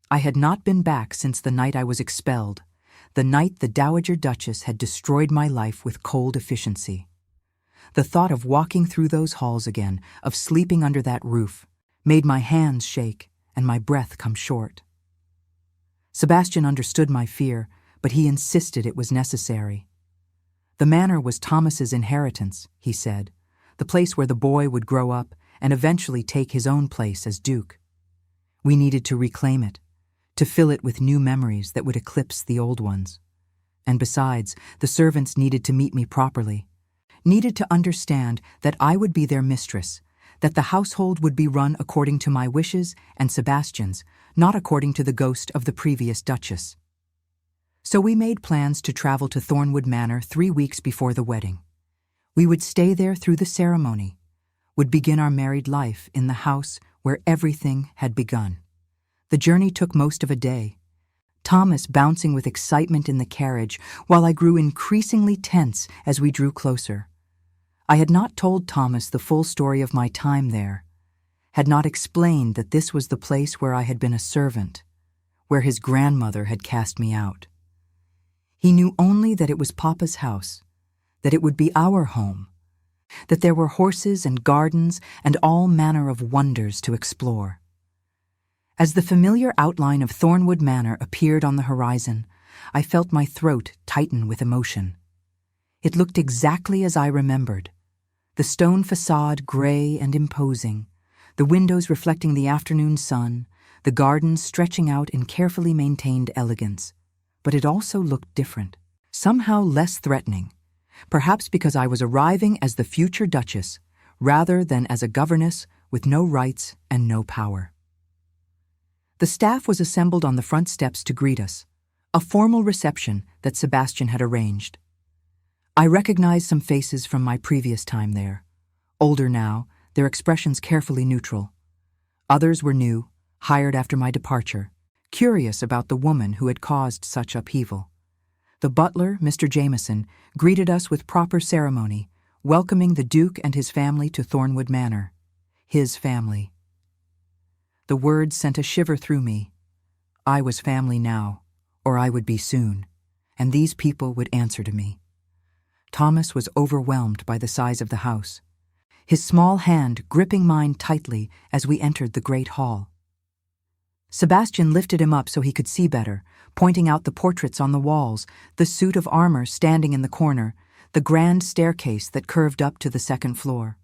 I had not been back since the night I was expelled, the night the Dowager Duchess had destroyed my life with cold efficiency. The thought of walking through those halls again, of sleeping under that roof, made my hands shake and my breath come short. Sebastian understood my fear, but he insisted it was necessary. The manor was Thomas's inheritance, he said, the place where the boy would grow up and eventually take his own place as Duke. We needed to reclaim it, to fill it with new memories that would eclipse the old ones. And besides, the servants needed to meet me properly, needed to understand that I would be their mistress, that the household would be run according to my wishes and Sebastian's, not according to the ghost of the previous Duchess. So we made plans to travel to Thornwood Manor 3 weeks before the wedding. We would stay there through the ceremony, would begin our married life in the house where everything had begun. The journey took most of a day, Thomas bouncing with excitement in the carriage while I grew increasingly tense as we drew closer. I had not told Thomas the full story of my time there, had not explained that this was the place where I had been a servant, where his grandmother had cast me out. He knew only that it was Papa's house, that it would be our home, that there were horses and gardens and all manner of wonders to explore. As the familiar outline of Thornwood Manor appeared on the horizon, I felt my throat tighten with emotion. It looked exactly as I remembered. The stone facade gray and imposing, the windows reflecting the afternoon sun, the gardens stretching out in carefully maintained elegance. But it also looked different, somehow less threatening, perhaps because I was arriving as the future Duchess, rather than as a governess with no rights and no power. The staff was assembled on the front steps to greet us, a formal reception that Sebastian had arranged. I recognized some faces from my previous time there. Older now, their expressions carefully neutral. Others were new, hired after my departure, curious about the woman who had caused such upheaval. The butler, Mr. Jameson, greeted us with proper ceremony, welcoming the Duke and his family to Thornwood Manor. His family. The words sent a shiver through me. I was family now, or I would be soon, and these people would answer to me. Thomas was overwhelmed by the size of the house, his small hand gripping mine tightly as we entered the great hall. Sebastian lifted him up so he could see better, pointing out the portraits on the walls, the suit of armor standing in the corner, the grand staircase that curved up to the second floor.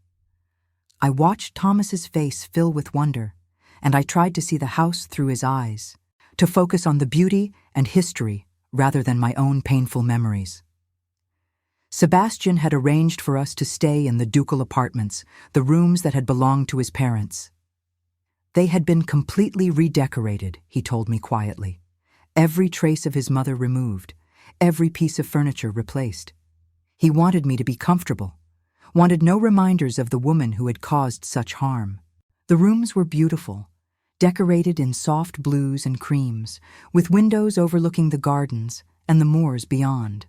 I watched Thomas's face fill with wonder, and I tried to see the house through his eyes, to focus on the beauty and history rather than my own painful memories. Sebastian had arranged for us to stay in the ducal apartments, the rooms that had belonged to his parents. They had been completely redecorated, he told me quietly. Every trace of his mother removed, every piece of furniture replaced. He wanted me to be comfortable, wanted no reminders of the woman who had caused such harm. The rooms were beautiful, decorated in soft blues and creams, with windows overlooking the gardens and the moors beyond.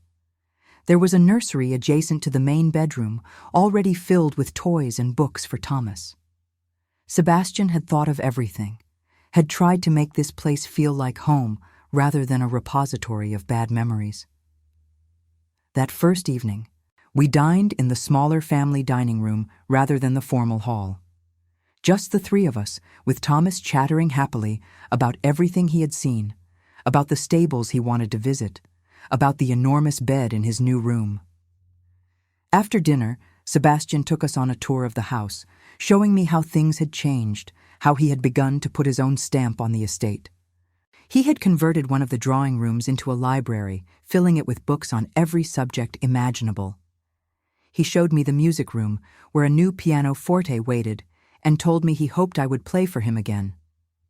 There was a nursery adjacent to the main bedroom, already filled with toys and books for Thomas. Sebastian had thought of everything, had tried to make this place feel like home rather than a repository of bad memories. That first evening, we dined in the smaller family dining room rather than the formal hall. Just the three of us, with Thomas chattering happily about everything he had seen, about the stables he wanted to visit, about the enormous bed in his new room. After dinner, Sebastian took us on a tour of the house, showing me how things had changed, how he had begun to put his own stamp on the estate. He had converted one of the drawing rooms into a library, filling it with books on every subject imaginable. He showed me the music room, where a new pianoforte waited, and told me he hoped I would play for him again,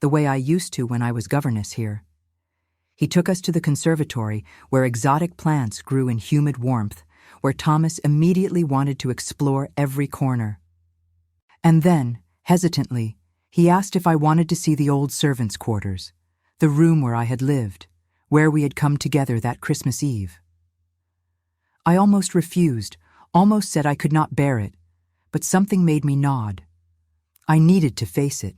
the way I used to when I was governess here. He took us to the conservatory, where exotic plants grew in humid warmth, where Thomas immediately wanted to explore every corner. And then, hesitantly, he asked if I wanted to see the old servants' quarters, the room where I had lived, where we had come together that Christmas Eve. I almost refused, almost said I could not bear it, but something made me nod. I needed to face it,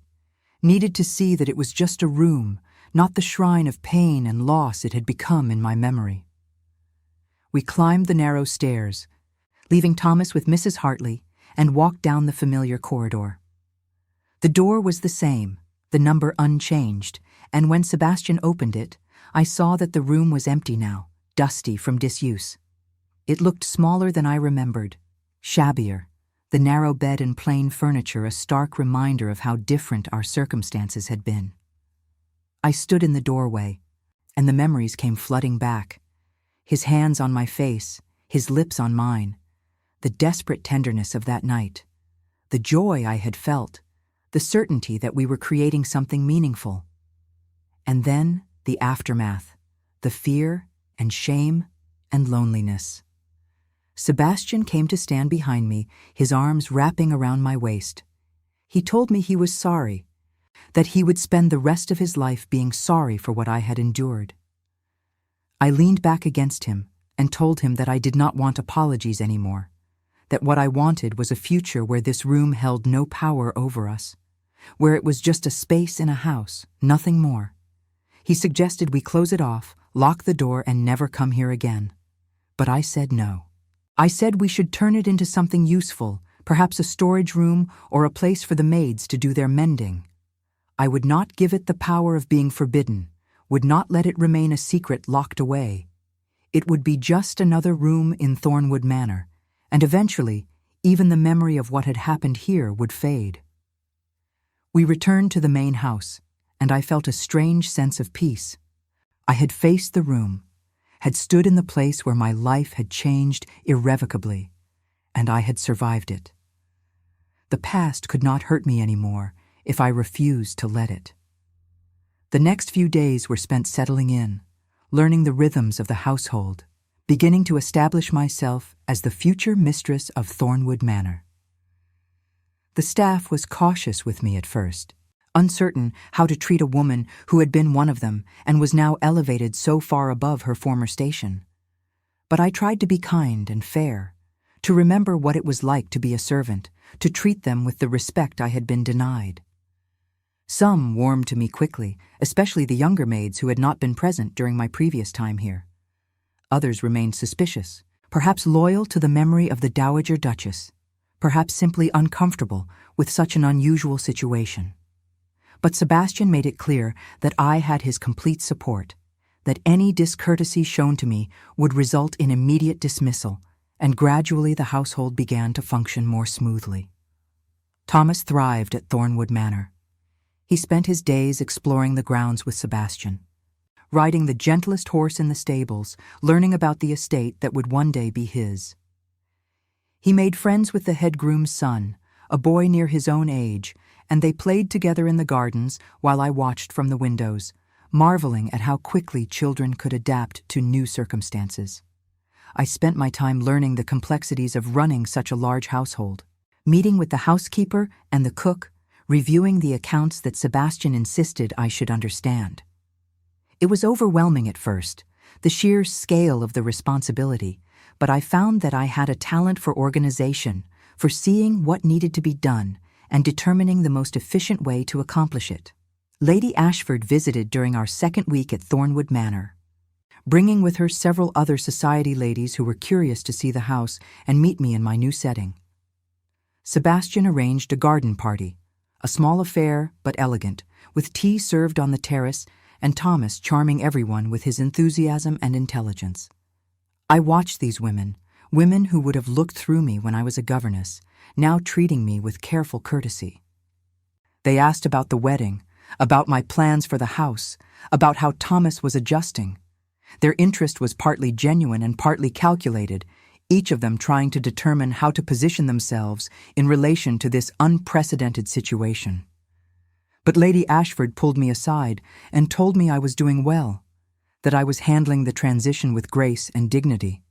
needed to see that it was just a room, not the shrine of pain and loss it had become in my memory. We climbed the narrow stairs, leaving Thomas with Mrs. Hartley, and walked down the familiar corridor. The door was the same, the number unchanged, and when Sebastian opened it, I saw that the room was empty now, dusty from disuse. It looked smaller than I remembered, shabbier, the narrow bed and plain furniture a stark reminder of how different our circumstances had been. I stood in the doorway, and the memories came flooding back. His hands on my face, his lips on mine, the desperate tenderness of that night, the joy I had felt, the certainty that we were creating something meaningful. And then the aftermath, the fear and shame and loneliness. Sebastian came to stand behind me, his arms wrapping around my waist. He told me he was sorry, that he would spend the rest of his life being sorry for what I had endured. I leaned back against him and told him that I did not want apologies anymore, that what I wanted was a future where this room held no power over us, where it was just a space in a house, nothing more. He suggested we close it off, lock the door, and never come here again. But I said no. I said we should turn it into something useful, perhaps a storage room or a place for the maids to do their mending. I would not give it the power of being forbidden, would not let it remain a secret locked away. It would be just another room in Thornwood Manor, and eventually, even the memory of what had happened here would fade. We returned to the main house, and I felt a strange sense of peace. I had faced the room, had stood in the place where my life had changed irrevocably, and I had survived it. The past could not hurt me anymore if I refused to let it. The next few days were spent settling in, learning the rhythms of the household, beginning to establish myself as the future mistress of Thornwood Manor. The staff was cautious with me at first, uncertain how to treat a woman who had been one of them and was now elevated so far above her former station. But I tried to be kind and fair, to remember what it was like to be a servant, to treat them with the respect I had been denied. Some warmed to me quickly, especially the younger maids who had not been present during my previous time here. Others remained suspicious, perhaps loyal to the memory of the Dowager Duchess, perhaps simply uncomfortable with such an unusual situation. But Sebastian made it clear that I had his complete support, that any discourtesy shown to me would result in immediate dismissal, and gradually the household began to function more smoothly. Thomas thrived at Thornwood Manor. He spent his days exploring the grounds with Sebastian, riding the gentlest horse in the stables, learning about the estate that would one day be his. He made friends with the head groom's son, a boy near his own age, and they played together in the gardens while I watched from the windows, marveling at how quickly children could adapt to new circumstances. I spent my time learning the complexities of running such a large household, meeting with the housekeeper and the cook, reviewing the accounts that Sebastian insisted I should understand. It was overwhelming at first, the sheer scale of the responsibility, but I found that I had a talent for organization, for seeing what needed to be done, and determining the most efficient way to accomplish it. Lady Ashford visited during our second week at Thornwood Manor, bringing with her several other society ladies who were curious to see the house and meet me in my new setting. Sebastian arranged a garden party, a small affair but elegant, with tea served on the terrace and Thomas charming everyone with his enthusiasm and intelligence. I watched these women who would have looked through me when I was a governess, now treating me with careful courtesy. They asked about the wedding, about my plans for the house, about how Thomas was adjusting. Their interest was partly genuine and partly calculated, each of them trying to determine how to position themselves in relation to this unprecedented situation. But Lady Ashford pulled me aside and told me I was doing well, that I was handling the transition with grace and dignity,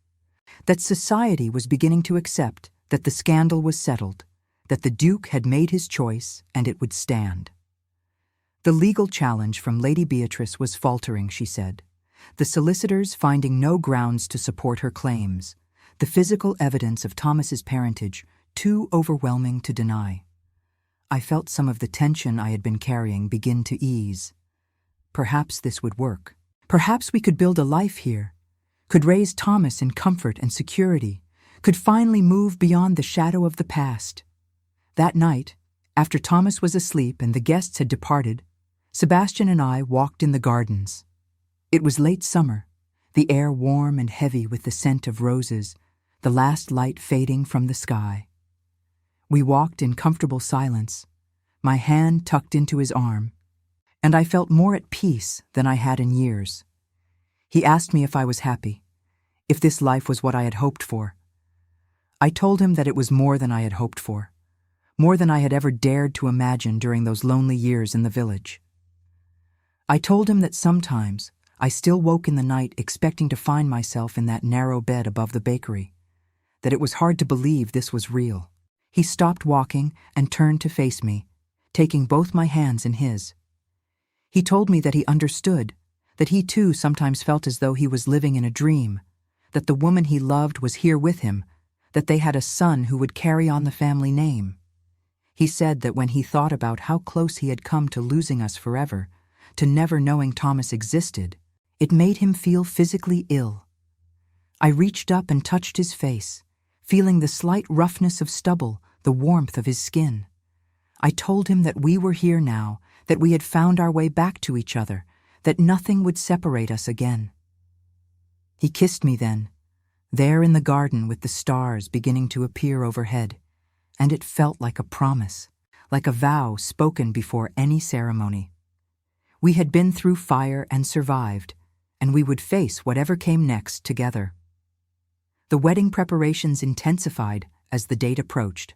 that society was beginning to accept that the scandal was settled, that the Duke had made his choice and it would stand. The legal challenge from Lady Beatrice was faltering, she said, the solicitors finding no grounds to support her claims, the physical evidence of Thomas's parentage too overwhelming to deny. I felt some of the tension I had been carrying begin to ease. Perhaps this would work. Perhaps we could build a life here, could raise Thomas in comfort and security, could finally move beyond the shadow of the past. That night, after Thomas was asleep and the guests had departed, Sebastian and I walked in the gardens. It was late summer, the air warm and heavy with the scent of roses, the last light fading from the sky. We walked in comfortable silence, my hand tucked into his arm, and I felt more at peace than I had in years. He asked me if I was happy, if this life was what I had hoped for. I told him that it was more than I had hoped for, more than I had ever dared to imagine during those lonely years in the village. I told him that sometimes I still woke in the night expecting to find myself in that narrow bed above the bakery, that it was hard to believe this was real. He stopped walking and turned to face me, taking both my hands in his. He told me that he understood, that he too sometimes felt as though he was living in a dream, that the woman he loved was here with him, that they had a son who would carry on the family name. He said that when he thought about how close he had come to losing us forever, to never knowing Thomas existed, it made him feel physically ill. I reached up and touched his face, feeling the slight roughness of stubble, the warmth of his skin. I told him that we were here now, that we had found our way back to each other, that nothing would separate us again. He kissed me then, there in the garden with the stars beginning to appear overhead, and it felt like a promise, like a vow spoken before any ceremony. We had been through fire and survived, and we would face whatever came next together. The wedding preparations intensified as the date approached.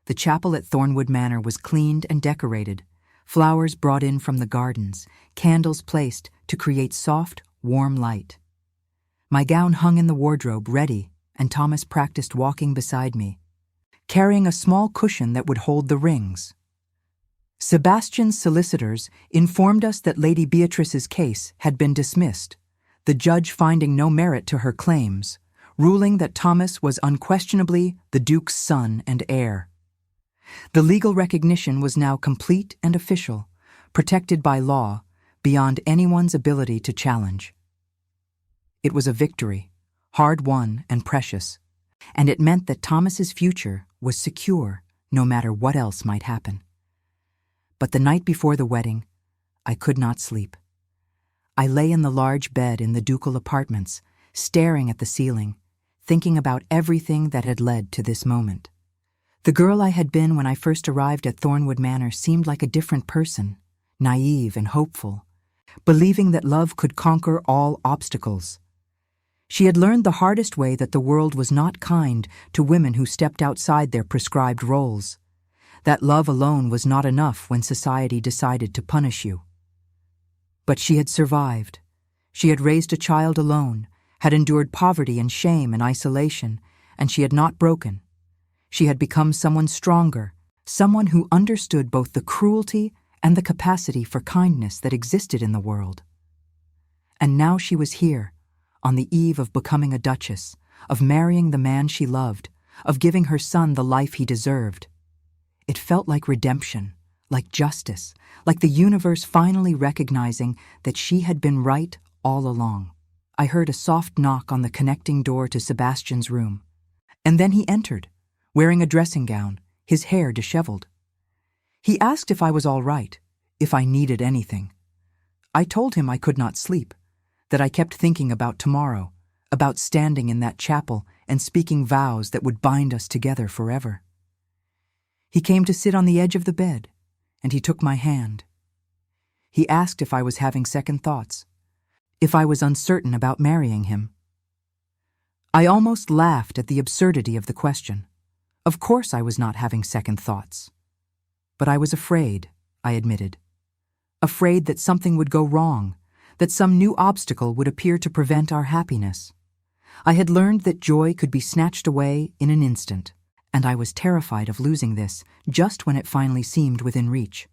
The chapel at Thornwood Manor was cleaned and decorated, flowers brought in from the gardens, candles placed to create soft, warm light. My gown hung in the wardrobe ready, and Thomas practiced walking beside me, carrying a small cushion that would hold the rings. Sebastian's solicitors informed us that Lady Beatrice's case had been dismissed, the judge finding no merit to her claims, ruling that Thomas was unquestionably the Duke's son and heir. The legal recognition was now complete and official, protected by law, beyond anyone's ability to challenge. It was a victory, hard-won and precious, and it meant that Thomas's future was secure no matter what else might happen. But the night before the wedding, I could not sleep. I lay in the large bed in the ducal apartments, staring at the ceiling, thinking about everything that had led to this moment. The girl I had been when I first arrived at Thornwood Manor seemed like a different person, naive and hopeful, believing that love could conquer all obstacles. She had learned the hardest way that the world was not kind to women who stepped outside their prescribed roles, that love alone was not enough when society decided to punish you. But she had survived. She had raised a child alone, had endured poverty and shame and isolation, and she had not broken. She had become someone stronger, someone who understood both the cruelty and the capacity for kindness that existed in the world. And now she was here, on the eve of becoming a duchess, of marrying the man she loved, of giving her son the life he deserved. It felt like redemption, like justice, like the universe finally recognizing that she had been right all along. I heard a soft knock on the connecting door to Sebastian's room, and then he entered, wearing a dressing gown, his hair disheveled. He asked if I was all right, if I needed anything. I told him I could not sleep, that I kept thinking about tomorrow, about standing in that chapel and speaking vows that would bind us together forever. He came to sit on the edge of the bed, and he took my hand. He asked if I was having second thoughts, if I was uncertain about marrying him. I almost laughed at the absurdity of the question. Of course I was not having second thoughts. But I was afraid, I admitted. Afraid that something would go wrong, that some new obstacle would appear to prevent our happiness. I had learned that joy could be snatched away in an instant, and I was terrified of losing this just when it finally seemed within reach.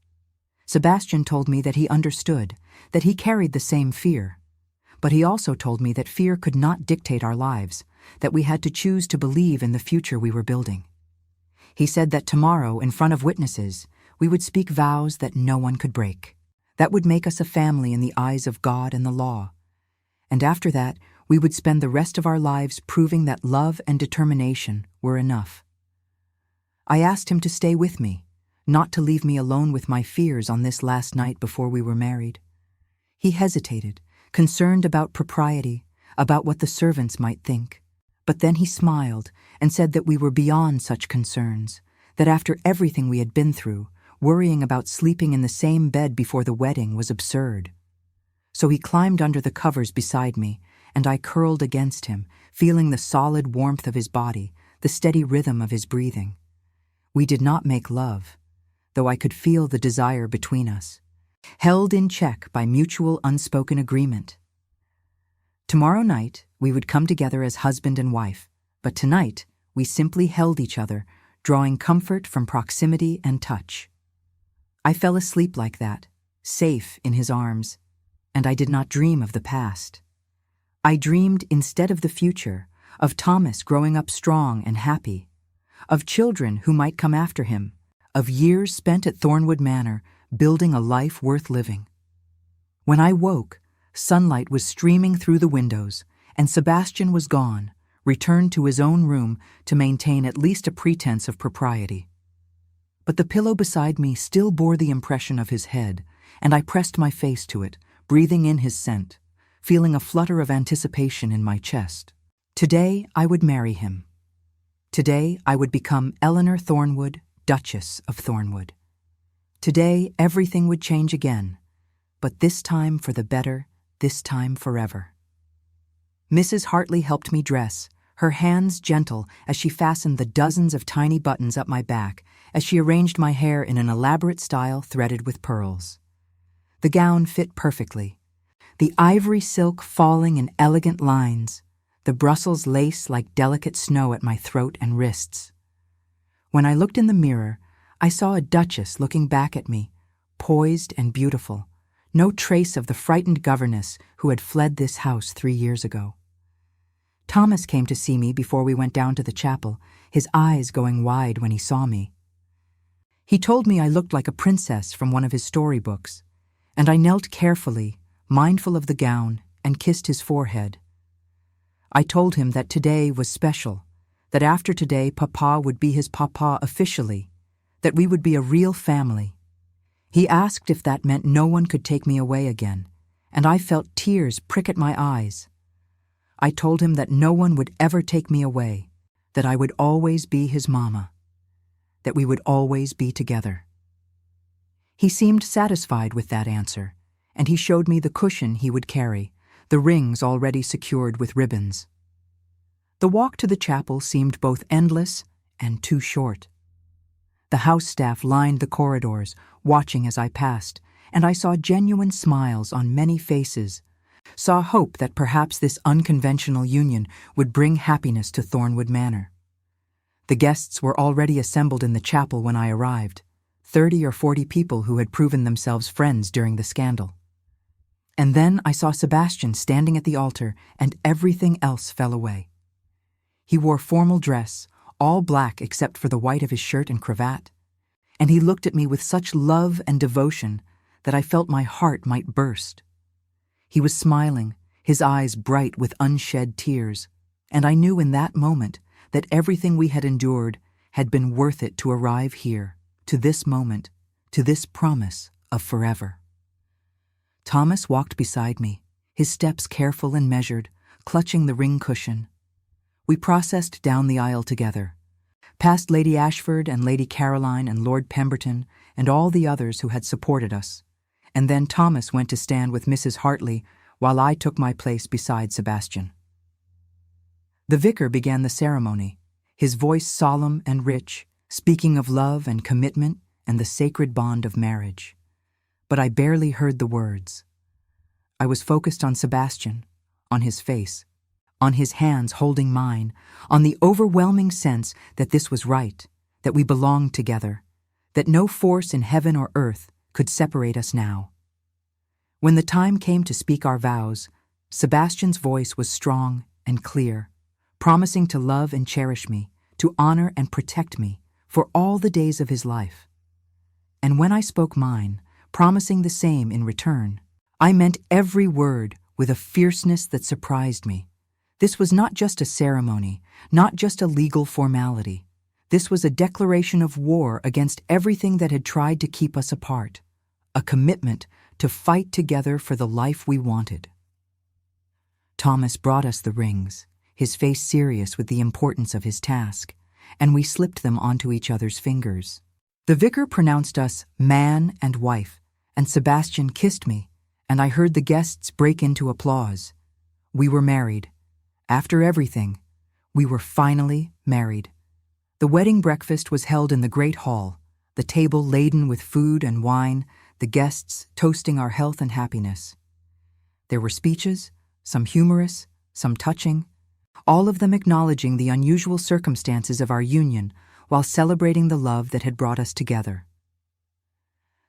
Sebastian told me that he understood, that he carried the same fear. But he also told me that fear could not dictate our lives, that we had to choose to believe in the future we were building. He said that tomorrow, in front of witnesses, we would speak vows that no one could break. That would make us a family in the eyes of God and the law. And after that, we would spend the rest of our lives proving that love and determination were enough. I asked him to stay with me, not to leave me alone with my fears on this last night before we were married. He hesitated, concerned about propriety, about what the servants might think. But then he smiled and said that we were beyond such concerns, that after everything we had been through, worrying about sleeping in the same bed before the wedding was absurd. So he climbed under the covers beside me, and I curled against him, feeling the solid warmth of his body, the steady rhythm of his breathing. We did not make love, though I could feel the desire between us, held in check by mutual unspoken agreement. Tomorrow night, we would come together as husband and wife, but tonight we simply held each other, drawing comfort from proximity and touch. I fell asleep like that, safe in his arms, and I did not dream of the past. I dreamed instead of the future, of Thomas growing up strong and happy, of children who might come after him, of years spent at Thornwood Manor, building a life worth living. When I woke, sunlight was streaming through the windows, and Sebastian was gone, returned to his own room to maintain at least a pretense of propriety. But the pillow beside me still bore the impression of his head, and I pressed my face to it, breathing in his scent, feeling a flutter of anticipation in my chest. Today I would marry him. Today I would become Eleanor Thornwood, Duchess of Thornwood. Today everything would change again, but this time for the better, this time forever. Mrs. Hartley helped me dress, her hands gentle as she fastened the dozens of tiny buttons up my back, as she arranged my hair in an elaborate style threaded with pearls. The gown fit perfectly, the ivory silk falling in elegant lines, the Brussels lace like delicate snow at my throat and wrists. When I looked in the mirror, I saw a duchess looking back at me, poised and beautiful, no trace of the frightened governess who had fled this house 3 years ago. Thomas came to see me before we went down to the chapel, his eyes going wide when he saw me. He told me I looked like a princess from one of his storybooks, and I knelt carefully, mindful of the gown, and kissed his forehead. I told him that today was special, that after today Papa would be his papa officially, that we would be a real family. He asked if that meant no one could take me away again, and I felt tears prick at my eyes. I told him that no one would ever take me away, that I would always be his mama, that we would always be together. He seemed satisfied with that answer, and he showed me the cushion he would carry, the rings already secured with ribbons. The walk to the chapel seemed both endless and too short. The house staff lined the corridors, watching as I passed, and I saw genuine smiles on many faces, saw hope that perhaps this unconventional union would bring happiness to Thornwood Manor. The guests were already assembled in the chapel when I arrived, 30 or 40 people who had proven themselves friends during the scandal. And then I saw Sebastian standing at the altar, and everything else fell away. He wore formal dress, all black except for the white of his shirt and cravat, and he looked at me with such love and devotion that I felt my heart might burst. He was smiling, his eyes bright with unshed tears, and I knew in that moment that everything we had endured had been worth it to arrive here, to this moment, to this promise of forever. Thomas walked beside me, his steps careful and measured, clutching the ring cushion. We processed down the aisle together, past Lady Ashford and Lady Caroline and Lord Pemberton and all the others who had supported us, and then Thomas went to stand with Mrs. Hartley while I took my place beside Sebastian. The vicar began the ceremony, his voice solemn and rich, speaking of love and commitment and the sacred bond of marriage. But I barely heard the words. I was focused on Sebastian, on his face, on his hands holding mine, on the overwhelming sense that this was right, that we belonged together, that no force in heaven or earth could separate us now. When the time came to speak our vows, Sebastian's voice was strong and clear, promising to love and cherish me, to honor and protect me for all the days of his life. And when I spoke mine, promising the same in return, I meant every word with a fierceness that surprised me. This was not just a ceremony, not just a legal formality. This was a declaration of war against everything that had tried to keep us apart, a commitment to fight together for the life we wanted. Thomas brought us the rings, his face serious with the importance of his task, and we slipped them onto each other's fingers. The vicar pronounced us man and wife, and Sebastian kissed me, and I heard the guests break into applause. We were married. After everything, we were finally married. The wedding breakfast was held in the great hall, the table laden with food and wine, the guests toasting our health and happiness. There were speeches, some humorous, some touching, all of them acknowledging the unusual circumstances of our union while celebrating the love that had brought us together.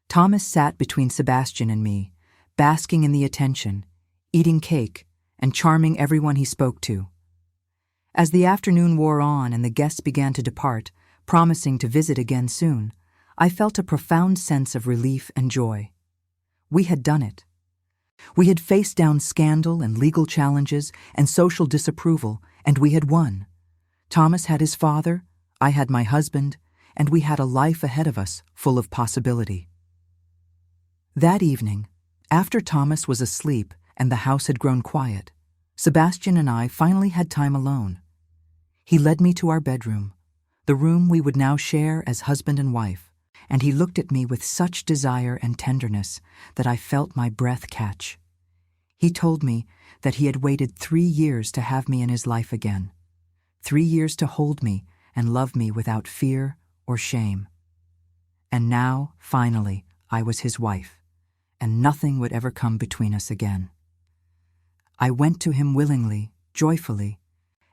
Thomas sat between Sebastian and me, basking in the attention, eating cake, and charming everyone he spoke to. As the afternoon wore on and the guests began to depart, promising to visit again soon, I felt a profound sense of relief and joy. We had done it. We had faced down scandal and legal challenges and social disapproval, and we had won. Thomas had his father, I had my husband, and we had a life ahead of us full of possibility. That evening, after Thomas was asleep and the house had grown quiet, Sebastian and I finally had time alone. He led me to our bedroom, the room we would now share as husband and wife, and he looked at me with such desire and tenderness that I felt my breath catch. He told me that he had waited 3 years to have me in his life again, 3 years to hold me and love me without fear or shame. And now, finally, I was his wife, and nothing would ever come between us again. I went to him willingly, joyfully,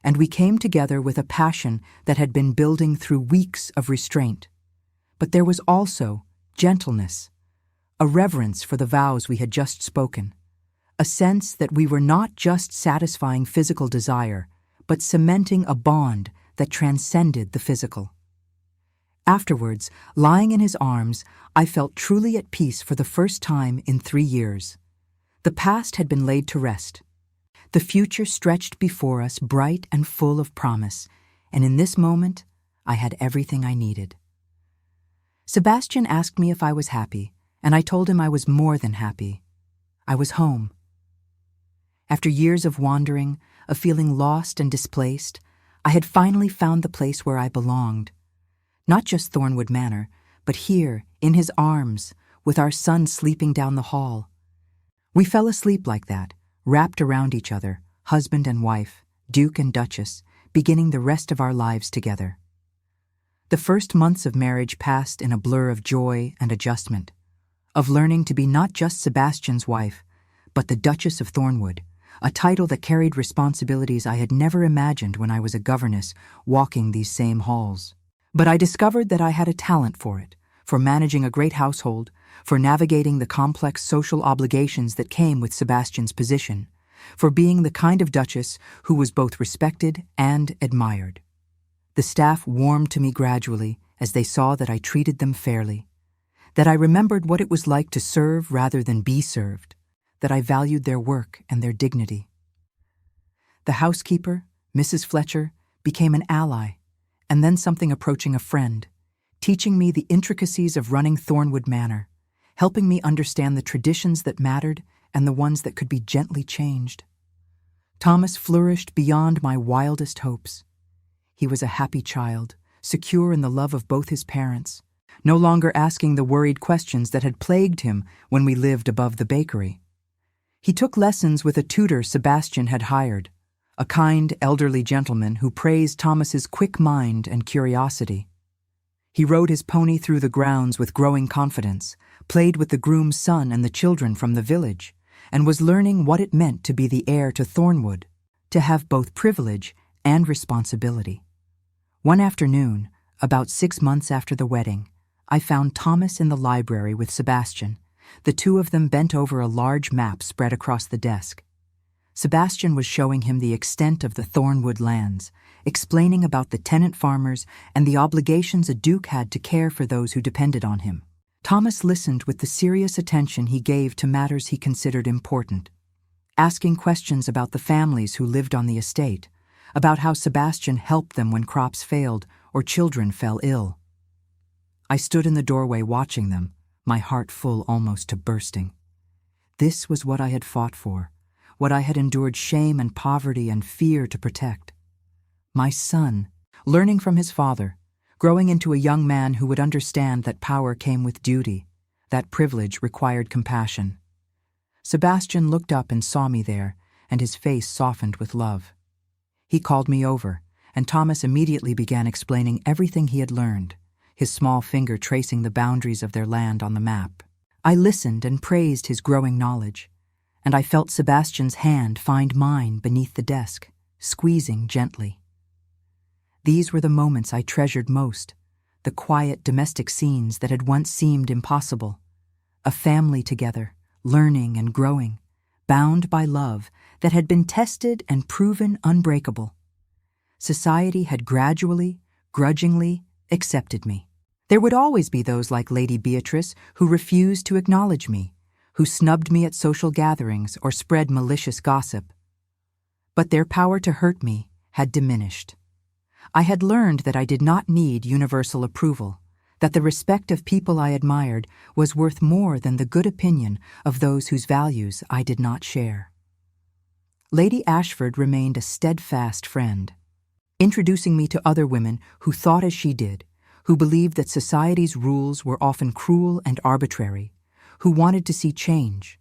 and we came together with a passion that had been building through weeks of restraint. But there was also gentleness, a reverence for the vows we had just spoken, a sense that we were not just satisfying physical desire, but cementing a bond that transcended the physical. Afterwards, lying in his arms, I felt truly at peace for the first time in 3 years. The past had been laid to rest. The future stretched before us bright and full of promise, and in this moment, I had everything I needed. Sebastian asked me if I was happy, and I told him I was more than happy. I was home. After years of wandering, of feeling lost and displaced, I had finally found the place where I belonged. Not just Thornwood Manor, but here, in his arms, with our son sleeping down the hall. We fell asleep like that, wrapped around each other, husband and wife, Duke and Duchess, beginning the rest of our lives together. The first months of marriage passed in a blur of joy and adjustment, of learning to be not just Sebastian's wife, but the Duchess of Thornwood, a title that carried responsibilities I had never imagined when I was a governess walking these same halls. But I discovered that I had a talent for it, for managing a great household, for navigating the complex social obligations that came with Sebastian's position, for being the kind of duchess who was both respected and admired. The staff warmed to me gradually as they saw that I treated them fairly, that I remembered what it was like to serve rather than be served, that I valued their work and their dignity. The housekeeper, Mrs. Fletcher, became an ally, and then something approaching a friend, teaching me the intricacies of running Thornwood Manor, helping me understand the traditions that mattered and the ones that could be gently changed. Thomas flourished beyond my wildest hopes. He was a happy child, secure in the love of both his parents, no longer asking the worried questions that had plagued him when we lived above the bakery. He took lessons with a tutor Sebastian had hired, a kind, elderly gentleman who praised Thomas's quick mind and curiosity. He rode his pony through the grounds with growing confidence, played with the groom's son and the children from the village, and was learning what it meant to be the heir to Thornwood, to have both privilege and responsibility. One afternoon, about 6 months after the wedding, I found Thomas in the library with Sebastian. The two of them bent over a large map spread across the desk. Sebastian was showing him the extent of the Thornwood lands, explaining about the tenant farmers and the obligations a duke had to care for those who depended on him. Thomas listened with the serious attention he gave to matters he considered important, asking questions about the families who lived on the estate, about how Sebastian helped them when crops failed or children fell ill. I stood in the doorway watching them, my heart full almost to bursting. This was what I had fought for, what I had endured shame and poverty and fear to protect. My son, learning from his father, growing into a young man who would understand that power came with duty, that privilege required compassion. Sebastian looked up and saw me there, and his face softened with love. He called me over, and Thomas immediately began explaining everything he had learned, his small finger tracing the boundaries of their land on the map. I listened and praised his growing knowledge, and I felt Sebastian's hand find mine beneath the desk, squeezing gently. These were the moments I treasured most, the quiet domestic scenes that had once seemed impossible. A family together, learning and growing, bound by love that had been tested and proven unbreakable. Society had gradually, grudgingly, accepted me. There would always be those like Lady Beatrice who refused to acknowledge me, who snubbed me at social gatherings or spread malicious gossip. But their power to hurt me had diminished. I had learned that I did not need universal approval, that the respect of people I admired was worth more than the good opinion of those whose values I did not share. Lady Ashford remained a steadfast friend, introducing me to other women who thought as she did, who believed that society's rules were often cruel and arbitrary, who wanted to see change.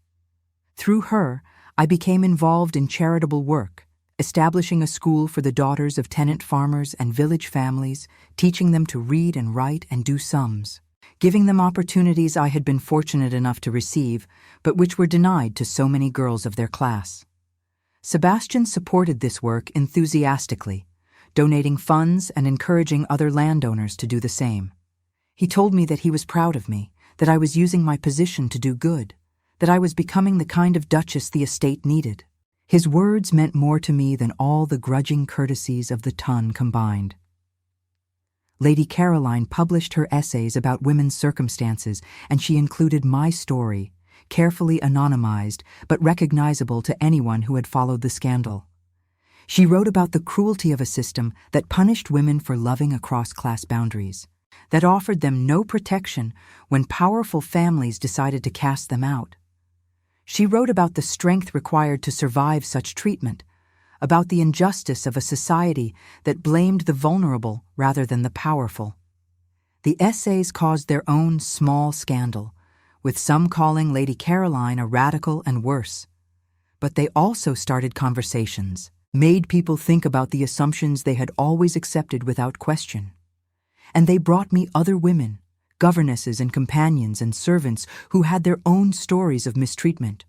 Through her, I became involved in charitable work, establishing a school for the daughters of tenant farmers and village families, teaching them to read and write and do sums, giving them opportunities I had been fortunate enough to receive, but which were denied to so many girls of their class. Sebastian supported this work enthusiastically, donating funds and encouraging other landowners to do the same. He told me that he was proud of me, that I was using my position to do good, that I was becoming the kind of duchess the estate needed. His words meant more to me than all the grudging courtesies of the ton combined. Lady Caroline published her essays about women's circumstances, and she included my story, carefully anonymized but recognizable to anyone who had followed the scandal. She wrote about the cruelty of a system that punished women for loving across class boundaries, that offered them no protection when powerful families decided to cast them out. She wrote about the strength required to survive such treatment, about the injustice of a society that blamed the vulnerable rather than the powerful. The essays caused their own small scandal, with some calling Lady Caroline a radical and worse. But they also started conversations, made people think about the assumptions they had always accepted without question. And they brought me other women, governesses and companions and servants who had their own stories of mistreatment,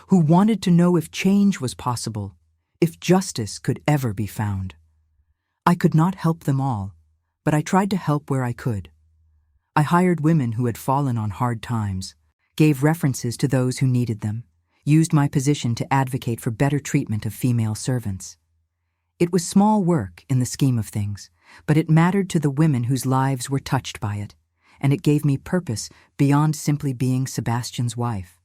who wanted to know if change was possible, if justice could ever be found. I could not help them all, but I tried to help where I could. I hired women who had fallen on hard times, gave references to those who needed them, used my position to advocate for better treatment of female servants. It was small work in the scheme of things, but it mattered to the women whose lives were touched by it, and it gave me purpose beyond simply being Sebastian's wife.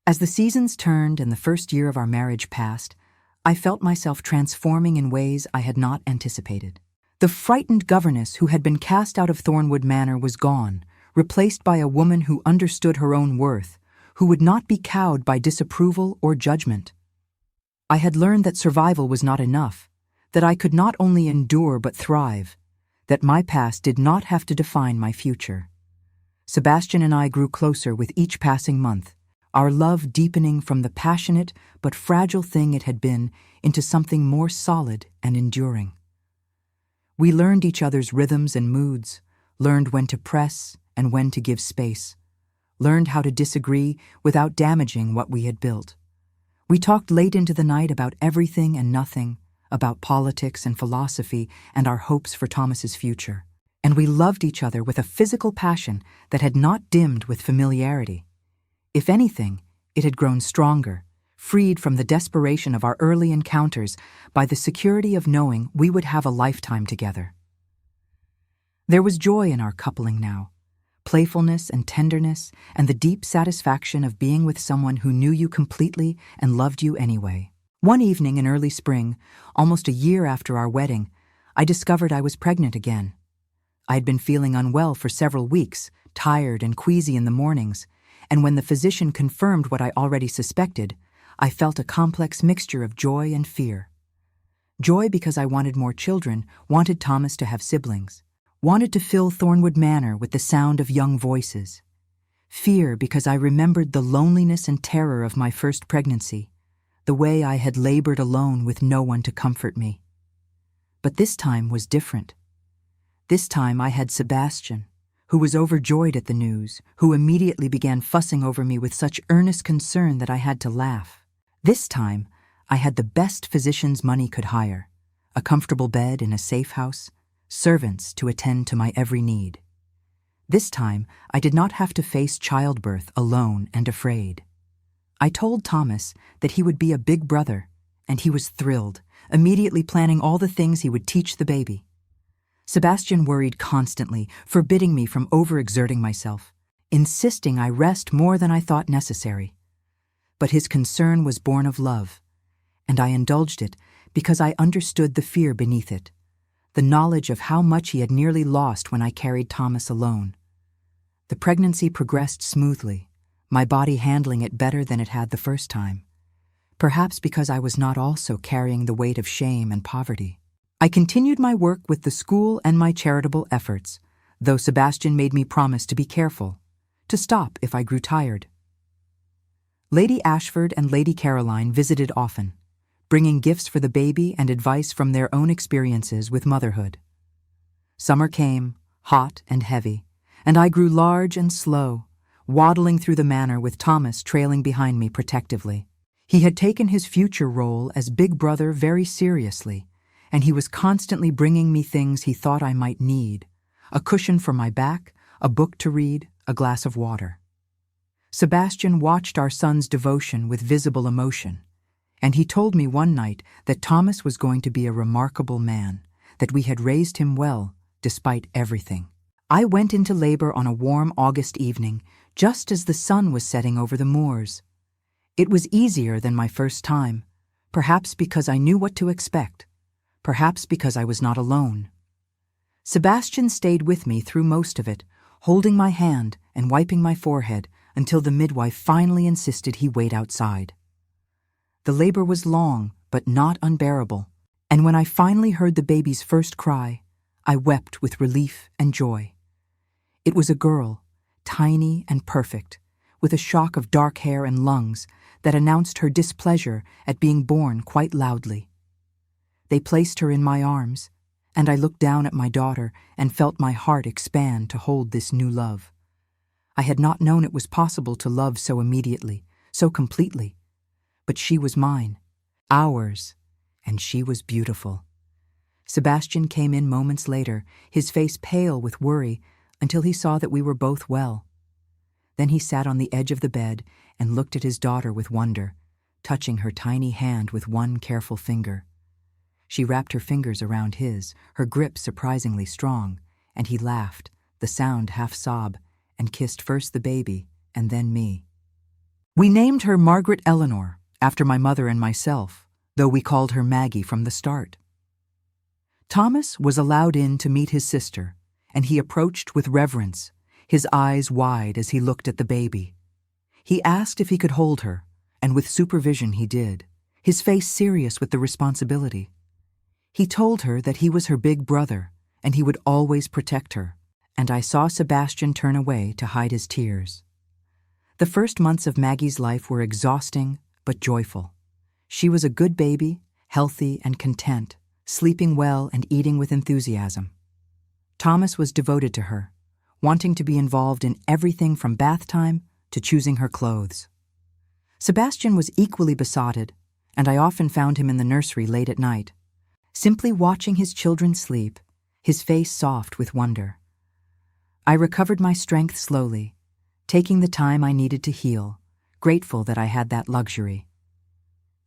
As the seasons turned and the first year of our marriage passed, I felt myself transforming in ways I had not anticipated. The frightened governess who had been cast out of Thornwood Manor was gone, replaced by a woman who understood her own worth, who would not be cowed by disapproval or judgment. I had learned that survival was not enough, that I could not only endure but thrive, that my past did not have to define my future. Sebastian and I grew closer with each passing month, our love deepening from the passionate but fragile thing it had been into something more solid and enduring. We learned each other's rhythms and moods, learned when to press and when to give space, learned how to disagree without damaging what we had built. We talked late into the night about everything and nothing, about politics and philosophy and our hopes for Thomas's future. And we loved each other with a physical passion that had not dimmed with familiarity. If anything, it had grown stronger, freed from the desperation of our early encounters by the security of knowing we would have a lifetime together. There was joy in our coupling now, playfulness and tenderness, and the deep satisfaction of being with someone who knew you completely and loved you anyway. One evening in early spring, almost a year after our wedding, I discovered I was pregnant again. I had been feeling unwell for several weeks, tired and queasy in the mornings, and when the physician confirmed what I already suspected, I felt a complex mixture of joy and fear. Joy because I wanted more children, wanted Thomas to have siblings, wanted to fill Thornwood Manor with the sound of young voices. Fear because I remembered the loneliness and terror of my first pregnancy, the way I had labored alone with no one to comfort me. But this time was different. This time I had Sebastian, who was overjoyed at the news, who immediately began fussing over me with such earnest concern that I had to laugh. This time I had the best physicians money could hire, a comfortable bed in a safe house, servants to attend to my every need. This time I did not have to face childbirth alone and afraid. I told Thomas that he would be a big brother, and he was thrilled, immediately planning all the things he would teach the baby. Sebastian worried constantly, forbidding me from overexerting myself, insisting I rest more than I thought necessary. But his concern was born of love, and I indulged it because I understood the fear beneath it, the knowledge of how much he had nearly lost when I carried Thomas alone. The pregnancy progressed smoothly, my body handling it better than it had the first time, perhaps because I was not also carrying the weight of shame and poverty. I continued my work with the school and my charitable efforts, though Sebastian made me promise to be careful, to stop if I grew tired. Lady Ashford and Lady Caroline visited often, bringing gifts for the baby and advice from their own experiences with motherhood. Summer came, hot and heavy, and I grew large and slow, waddling through the manor with Thomas trailing behind me protectively. He had taken his future role as big brother very seriously, and he was constantly bringing me things he thought I might need, a cushion for my back, a book to read, a glass of water. Sebastian watched our son's devotion with visible emotion, and he told me one night that Thomas was going to be a remarkable man, that we had raised him well, despite everything. I went into labor on a warm August evening, just as the sun was setting over the moors. It was easier than my first time, perhaps because I knew what to expect, perhaps because I was not alone. Sebastian stayed with me through most of it, holding my hand and wiping my forehead until the midwife finally insisted he wait outside. The labor was long, but not unbearable, and when I finally heard the baby's first cry, I wept with relief and joy. It was a girl, tiny and perfect, with a shock of dark hair and lungs that announced her displeasure at being born quite loudly. They placed her in my arms, and I looked down at my daughter and felt my heart expand to hold this new love. I had not known it was possible to love so immediately, so completely. But she was mine, ours, and she was beautiful. Sebastian came in moments later, his face pale with worry, until he saw that we were both well. Then he sat on the edge of the bed and looked at his daughter with wonder, touching her tiny hand with one careful finger. She wrapped her fingers around his, her grip surprisingly strong, and he laughed, the sound half sob, and kissed first the baby and then me. We named her Margaret Eleanor, after my mother and myself, though we called her Maggie from the start. Thomas was allowed in to meet his sister, and he approached with reverence, his eyes wide as he looked at the baby. He asked if he could hold her, and with supervision he did, his face serious with the responsibility. He told her that he was her big brother, and he would always protect her, and I saw Sebastian turn away to hide his tears. The first months of Maggie's life were exhausting but joyful. She was a good baby, healthy and content, sleeping well and eating with enthusiasm. Thomas was devoted to her, wanting to be involved in everything from bath time to choosing her clothes. Sebastian was equally besotted, and I often found him in the nursery late at night, simply watching his children sleep, his face soft with wonder. I recovered my strength slowly, taking the time I needed to heal, grateful that I had that luxury.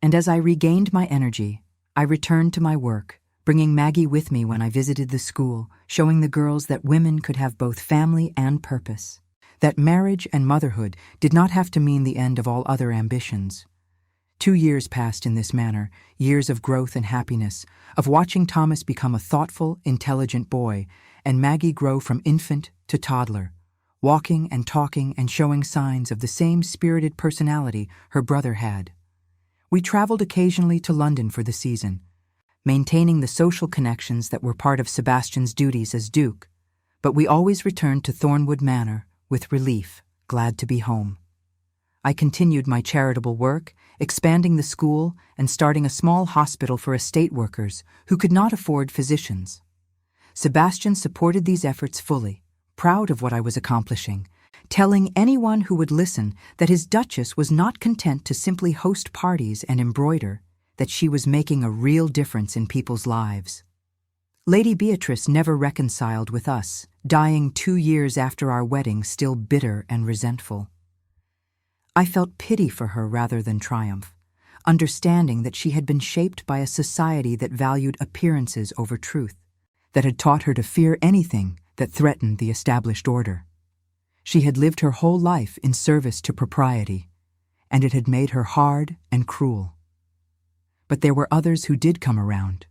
And as I regained my energy, I returned to my work, bringing Maggie with me when I visited the school, showing the girls that women could have both family and purpose, that marriage and motherhood did not have to mean the end of all other ambitions. 2 years passed in this manner, years of growth and happiness, of watching Thomas become a thoughtful, intelligent boy, and Maggie grow from infant to toddler, walking and talking and showing signs of the same spirited personality her brother had. We traveled occasionally to London for the season, maintaining the social connections that were part of Sebastian's duties as Duke, but we always returned to Thornwood Manor with relief, glad to be home. I continued my charitable work, expanding the school and starting a small hospital for estate workers who could not afford physicians. Sebastian supported these efforts fully, proud of what I was accomplishing, telling anyone who would listen that his Duchess was not content to simply host parties and embroider, that she was making a real difference in people's lives. Lady Beatrice never reconciled with us, dying 2 years after our wedding, still bitter and resentful. I felt pity for her rather than triumph, understanding that she had been shaped by a society that valued appearances over truth, that had taught her to fear anything that threatened the established order. She had lived her whole life in service to propriety, and it had made her hard and cruel. But there were others who did come around,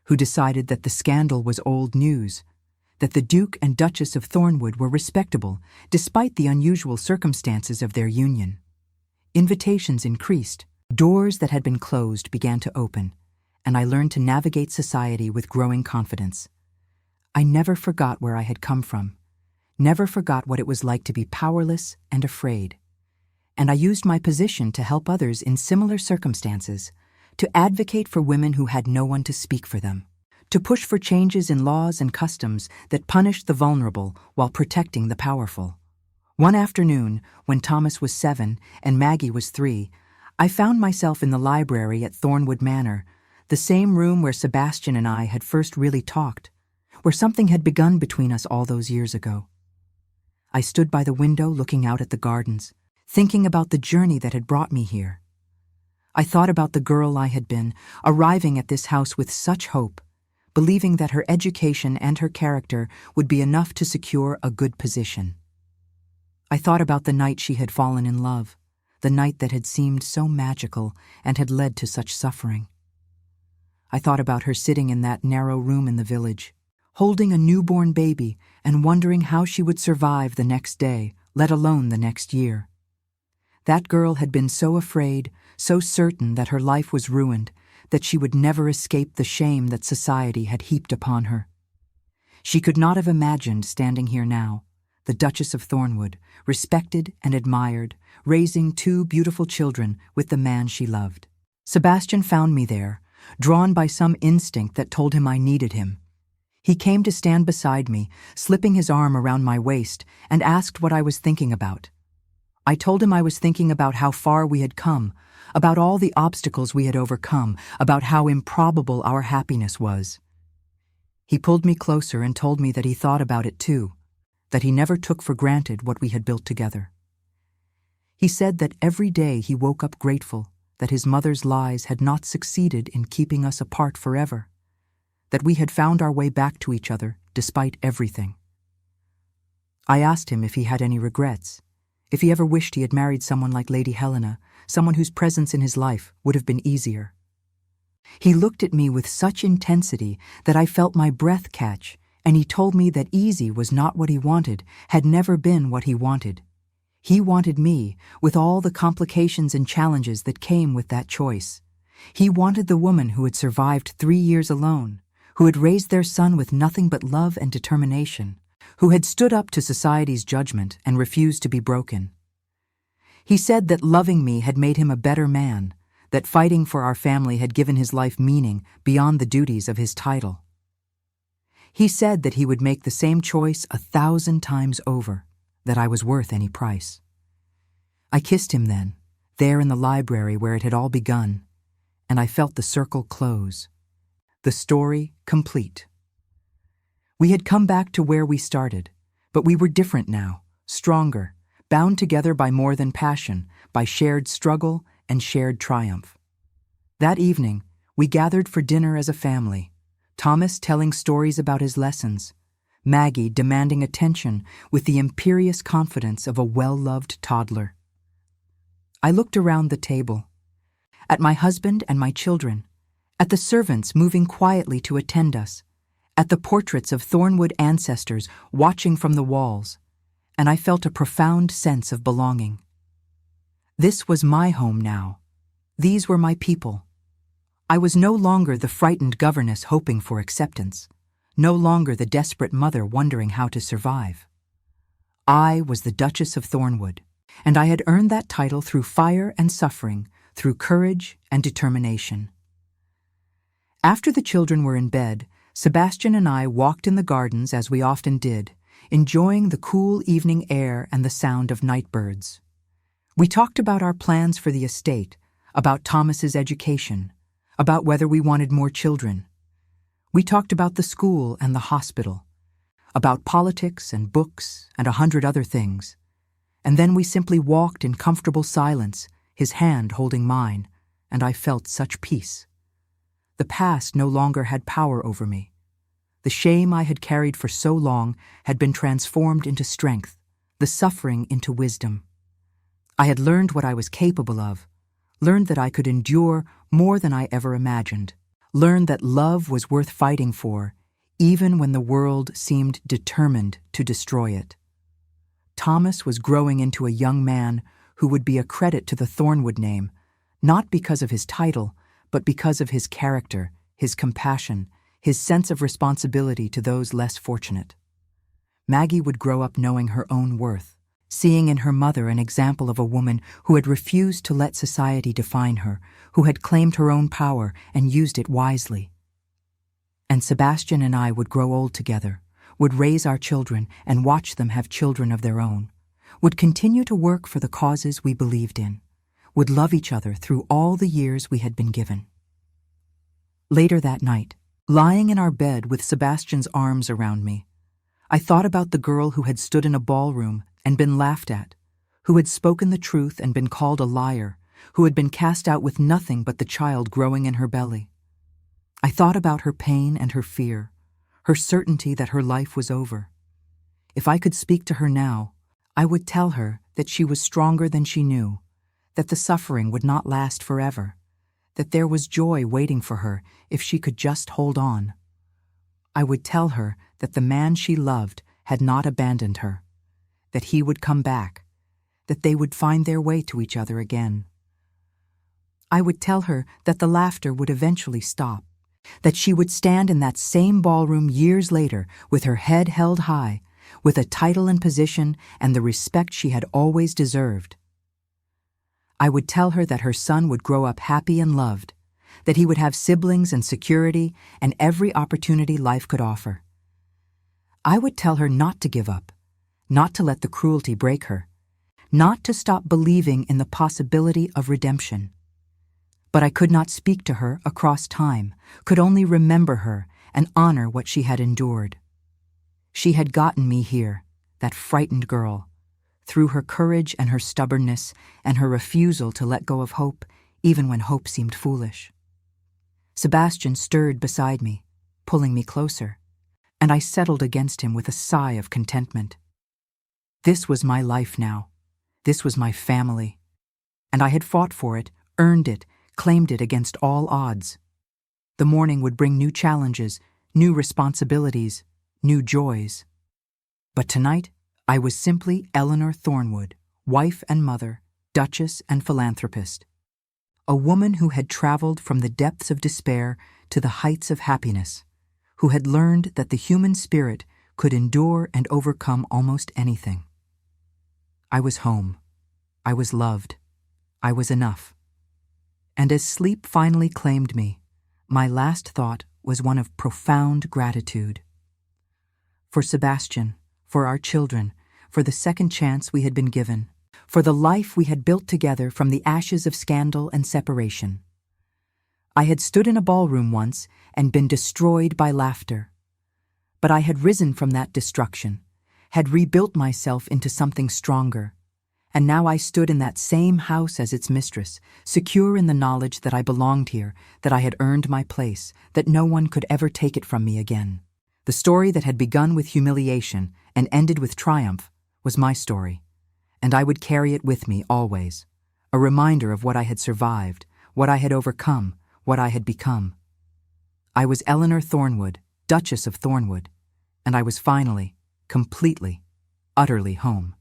who decided that the scandal was old news, that the Duke and Duchess of Thornwood were respectable despite the unusual circumstances of their union. Invitations increased, doors that had been closed began to open, and I learned to navigate society with growing confidence. I never forgot where I had come from, never forgot what it was like to be powerless and afraid. And I used my position to help others in similar circumstances, to advocate for women who had no one to speak for them, to push for changes in laws and customs that punished the vulnerable while protecting the powerful. One afternoon, when Thomas was 7 and Maggie was 3, I found myself in the library at Thornwood Manor, the same room where Sebastian and I had first really talked, where something had begun between us all those years ago. I stood by the window looking out at the gardens, thinking about the journey that had brought me here. I thought about the girl I had been, arriving at this house with such hope, believing that her education and her character would be enough to secure a good position. I thought about the night she had fallen in love, the night that had seemed so magical and had led to such suffering. I thought about her sitting in that narrow room in the village, holding a newborn baby and wondering how she would survive the next day, let alone the next year. That girl had been so afraid, so certain that her life was ruined, that she would never escape the shame that society had heaped upon her. She could not have imagined standing here now, the Duchess of Thornwood, respected and admired, raising 2 beautiful children with the man she loved. Sebastian found me there, drawn by some instinct that told him I needed him. He came to stand beside me, slipping his arm around my waist, and asked what I was thinking about. I told him I was thinking about how far we had come, about all the obstacles we had overcome, about how improbable our happiness was. He pulled me closer and told me that he thought about it too, that he never took for granted what we had built together. He said that every day he woke up grateful that his mother's lies had not succeeded in keeping us apart forever, that we had found our way back to each other despite everything. I asked him if he had any regrets, if he ever wished he had married someone like Lady Helena, someone whose presence in his life would have been easier. He looked at me with such intensity that I felt my breath catch, and he told me that easy was not what he wanted, had never been what he wanted. He wanted me, with all the complications and challenges that came with that choice. He wanted the woman who had survived 3 years alone, who had raised their son with nothing but love and determination, who had stood up to society's judgment and refused to be broken. He said that loving me had made him a better man, that fighting for our family had given his life meaning beyond the duties of his title. He said that he would make the same choice 1,000 times over, that I was worth any price. I kissed him then, there in the library where it had all begun, and I felt the circle close. The story complete. We had come back to where we started, but we were different now, stronger, bound together by more than passion, by shared struggle and shared triumph. That evening, we gathered for dinner as a family, Thomas telling stories about his lessons, Maggie demanding attention with the imperious confidence of a well-loved toddler. I looked around the table, at my husband and my children, at the servants moving quietly to attend us, at the portraits of Thornwood ancestors watching from the walls, and I felt a profound sense of belonging. This was my home now. These were my people. I was no longer the frightened governess hoping for acceptance, no longer the desperate mother wondering how to survive. I was the Duchess of Thornwood, and I had earned that title through fire and suffering, through courage and determination. After the children were in bed, Sebastian and I walked in the gardens as we often did, enjoying the cool evening air and the sound of night birds. We talked about our plans for the estate, about Thomas's education, about whether we wanted more children. We talked about the school and the hospital, about politics and books and 100 other things, and then we simply walked in comfortable silence, his hand holding mine, and I felt such peace. The past no longer had power over me. The shame I had carried for so long had been transformed into strength, the suffering into wisdom. I had learned what I was capable of, learned that I could endure more than I ever imagined, learned that love was worth fighting for, even when the world seemed determined to destroy it. Thomas was growing into a young man who would be a credit to the Thornwood name, not because of his title, but because of his character, his compassion, his sense of responsibility to those less fortunate. Maggie would grow up knowing her own worth, seeing in her mother an example of a woman who had refused to let society define her, who had claimed her own power and used it wisely. And Sebastian and I would grow old together, would raise our children and watch them have children of their own, would continue to work for the causes we believed in, would love each other through all the years we had been given. Later that night, lying in our bed with Sebastian's arms around me, I thought about the girl who had stood in a ballroom and been laughed at, who had spoken the truth and been called a liar, who had been cast out with nothing but the child growing in her belly. I thought about her pain and her fear, her certainty that her life was over. If I could speak to her now, I would tell her that she was stronger than she knew, that the suffering would not last forever, that there was joy waiting for her if she could just hold on. I would tell her that the man she loved had not abandoned her, that he would come back, that they would find their way to each other again. I would tell her that the laughter would eventually stop, that she would stand in that same ballroom years later with her head held high, with a title and position and the respect she had always deserved. I would tell her that her son would grow up happy and loved, that he would have siblings and security and every opportunity life could offer. I would tell her not to give up, not to let the cruelty break her, not to stop believing in the possibility of redemption. But I could not speak to her across time, could only remember her and honor what she had endured. She had gotten me here, that frightened girl, through her courage and her stubbornness and her refusal to let go of hope, even when hope seemed foolish. Sebastian stirred beside me, pulling me closer, and I settled against him with a sigh of contentment. This was my life now. This was my family. And I had fought for it, earned it, claimed it against all odds. The morning would bring new challenges, new responsibilities, new joys. But tonight, I was simply Eleanor Thornwood, wife and mother, duchess and philanthropist. A woman who had traveled from the depths of despair to the heights of happiness, who had learned that the human spirit could endure and overcome almost anything. I was home. I was loved. I was enough. And as sleep finally claimed me, my last thought was one of profound gratitude. For Sebastian, for our children, for the second chance we had been given, for the life we had built together from the ashes of scandal and separation. I had stood in a ballroom once and been destroyed by laughter. But I had risen from that destruction, had rebuilt myself into something stronger, and now I stood in that same house as its mistress, secure in the knowledge that I belonged here, that I had earned my place, that no one could ever take it from me again. The story that had begun with humiliation and ended with triumph was my story, and I would carry it with me always, a reminder of what I had survived, what I had overcome, what I had become. I was Eleanor Thornwood, Duchess of Thornwood, and I was finally, completely, utterly home.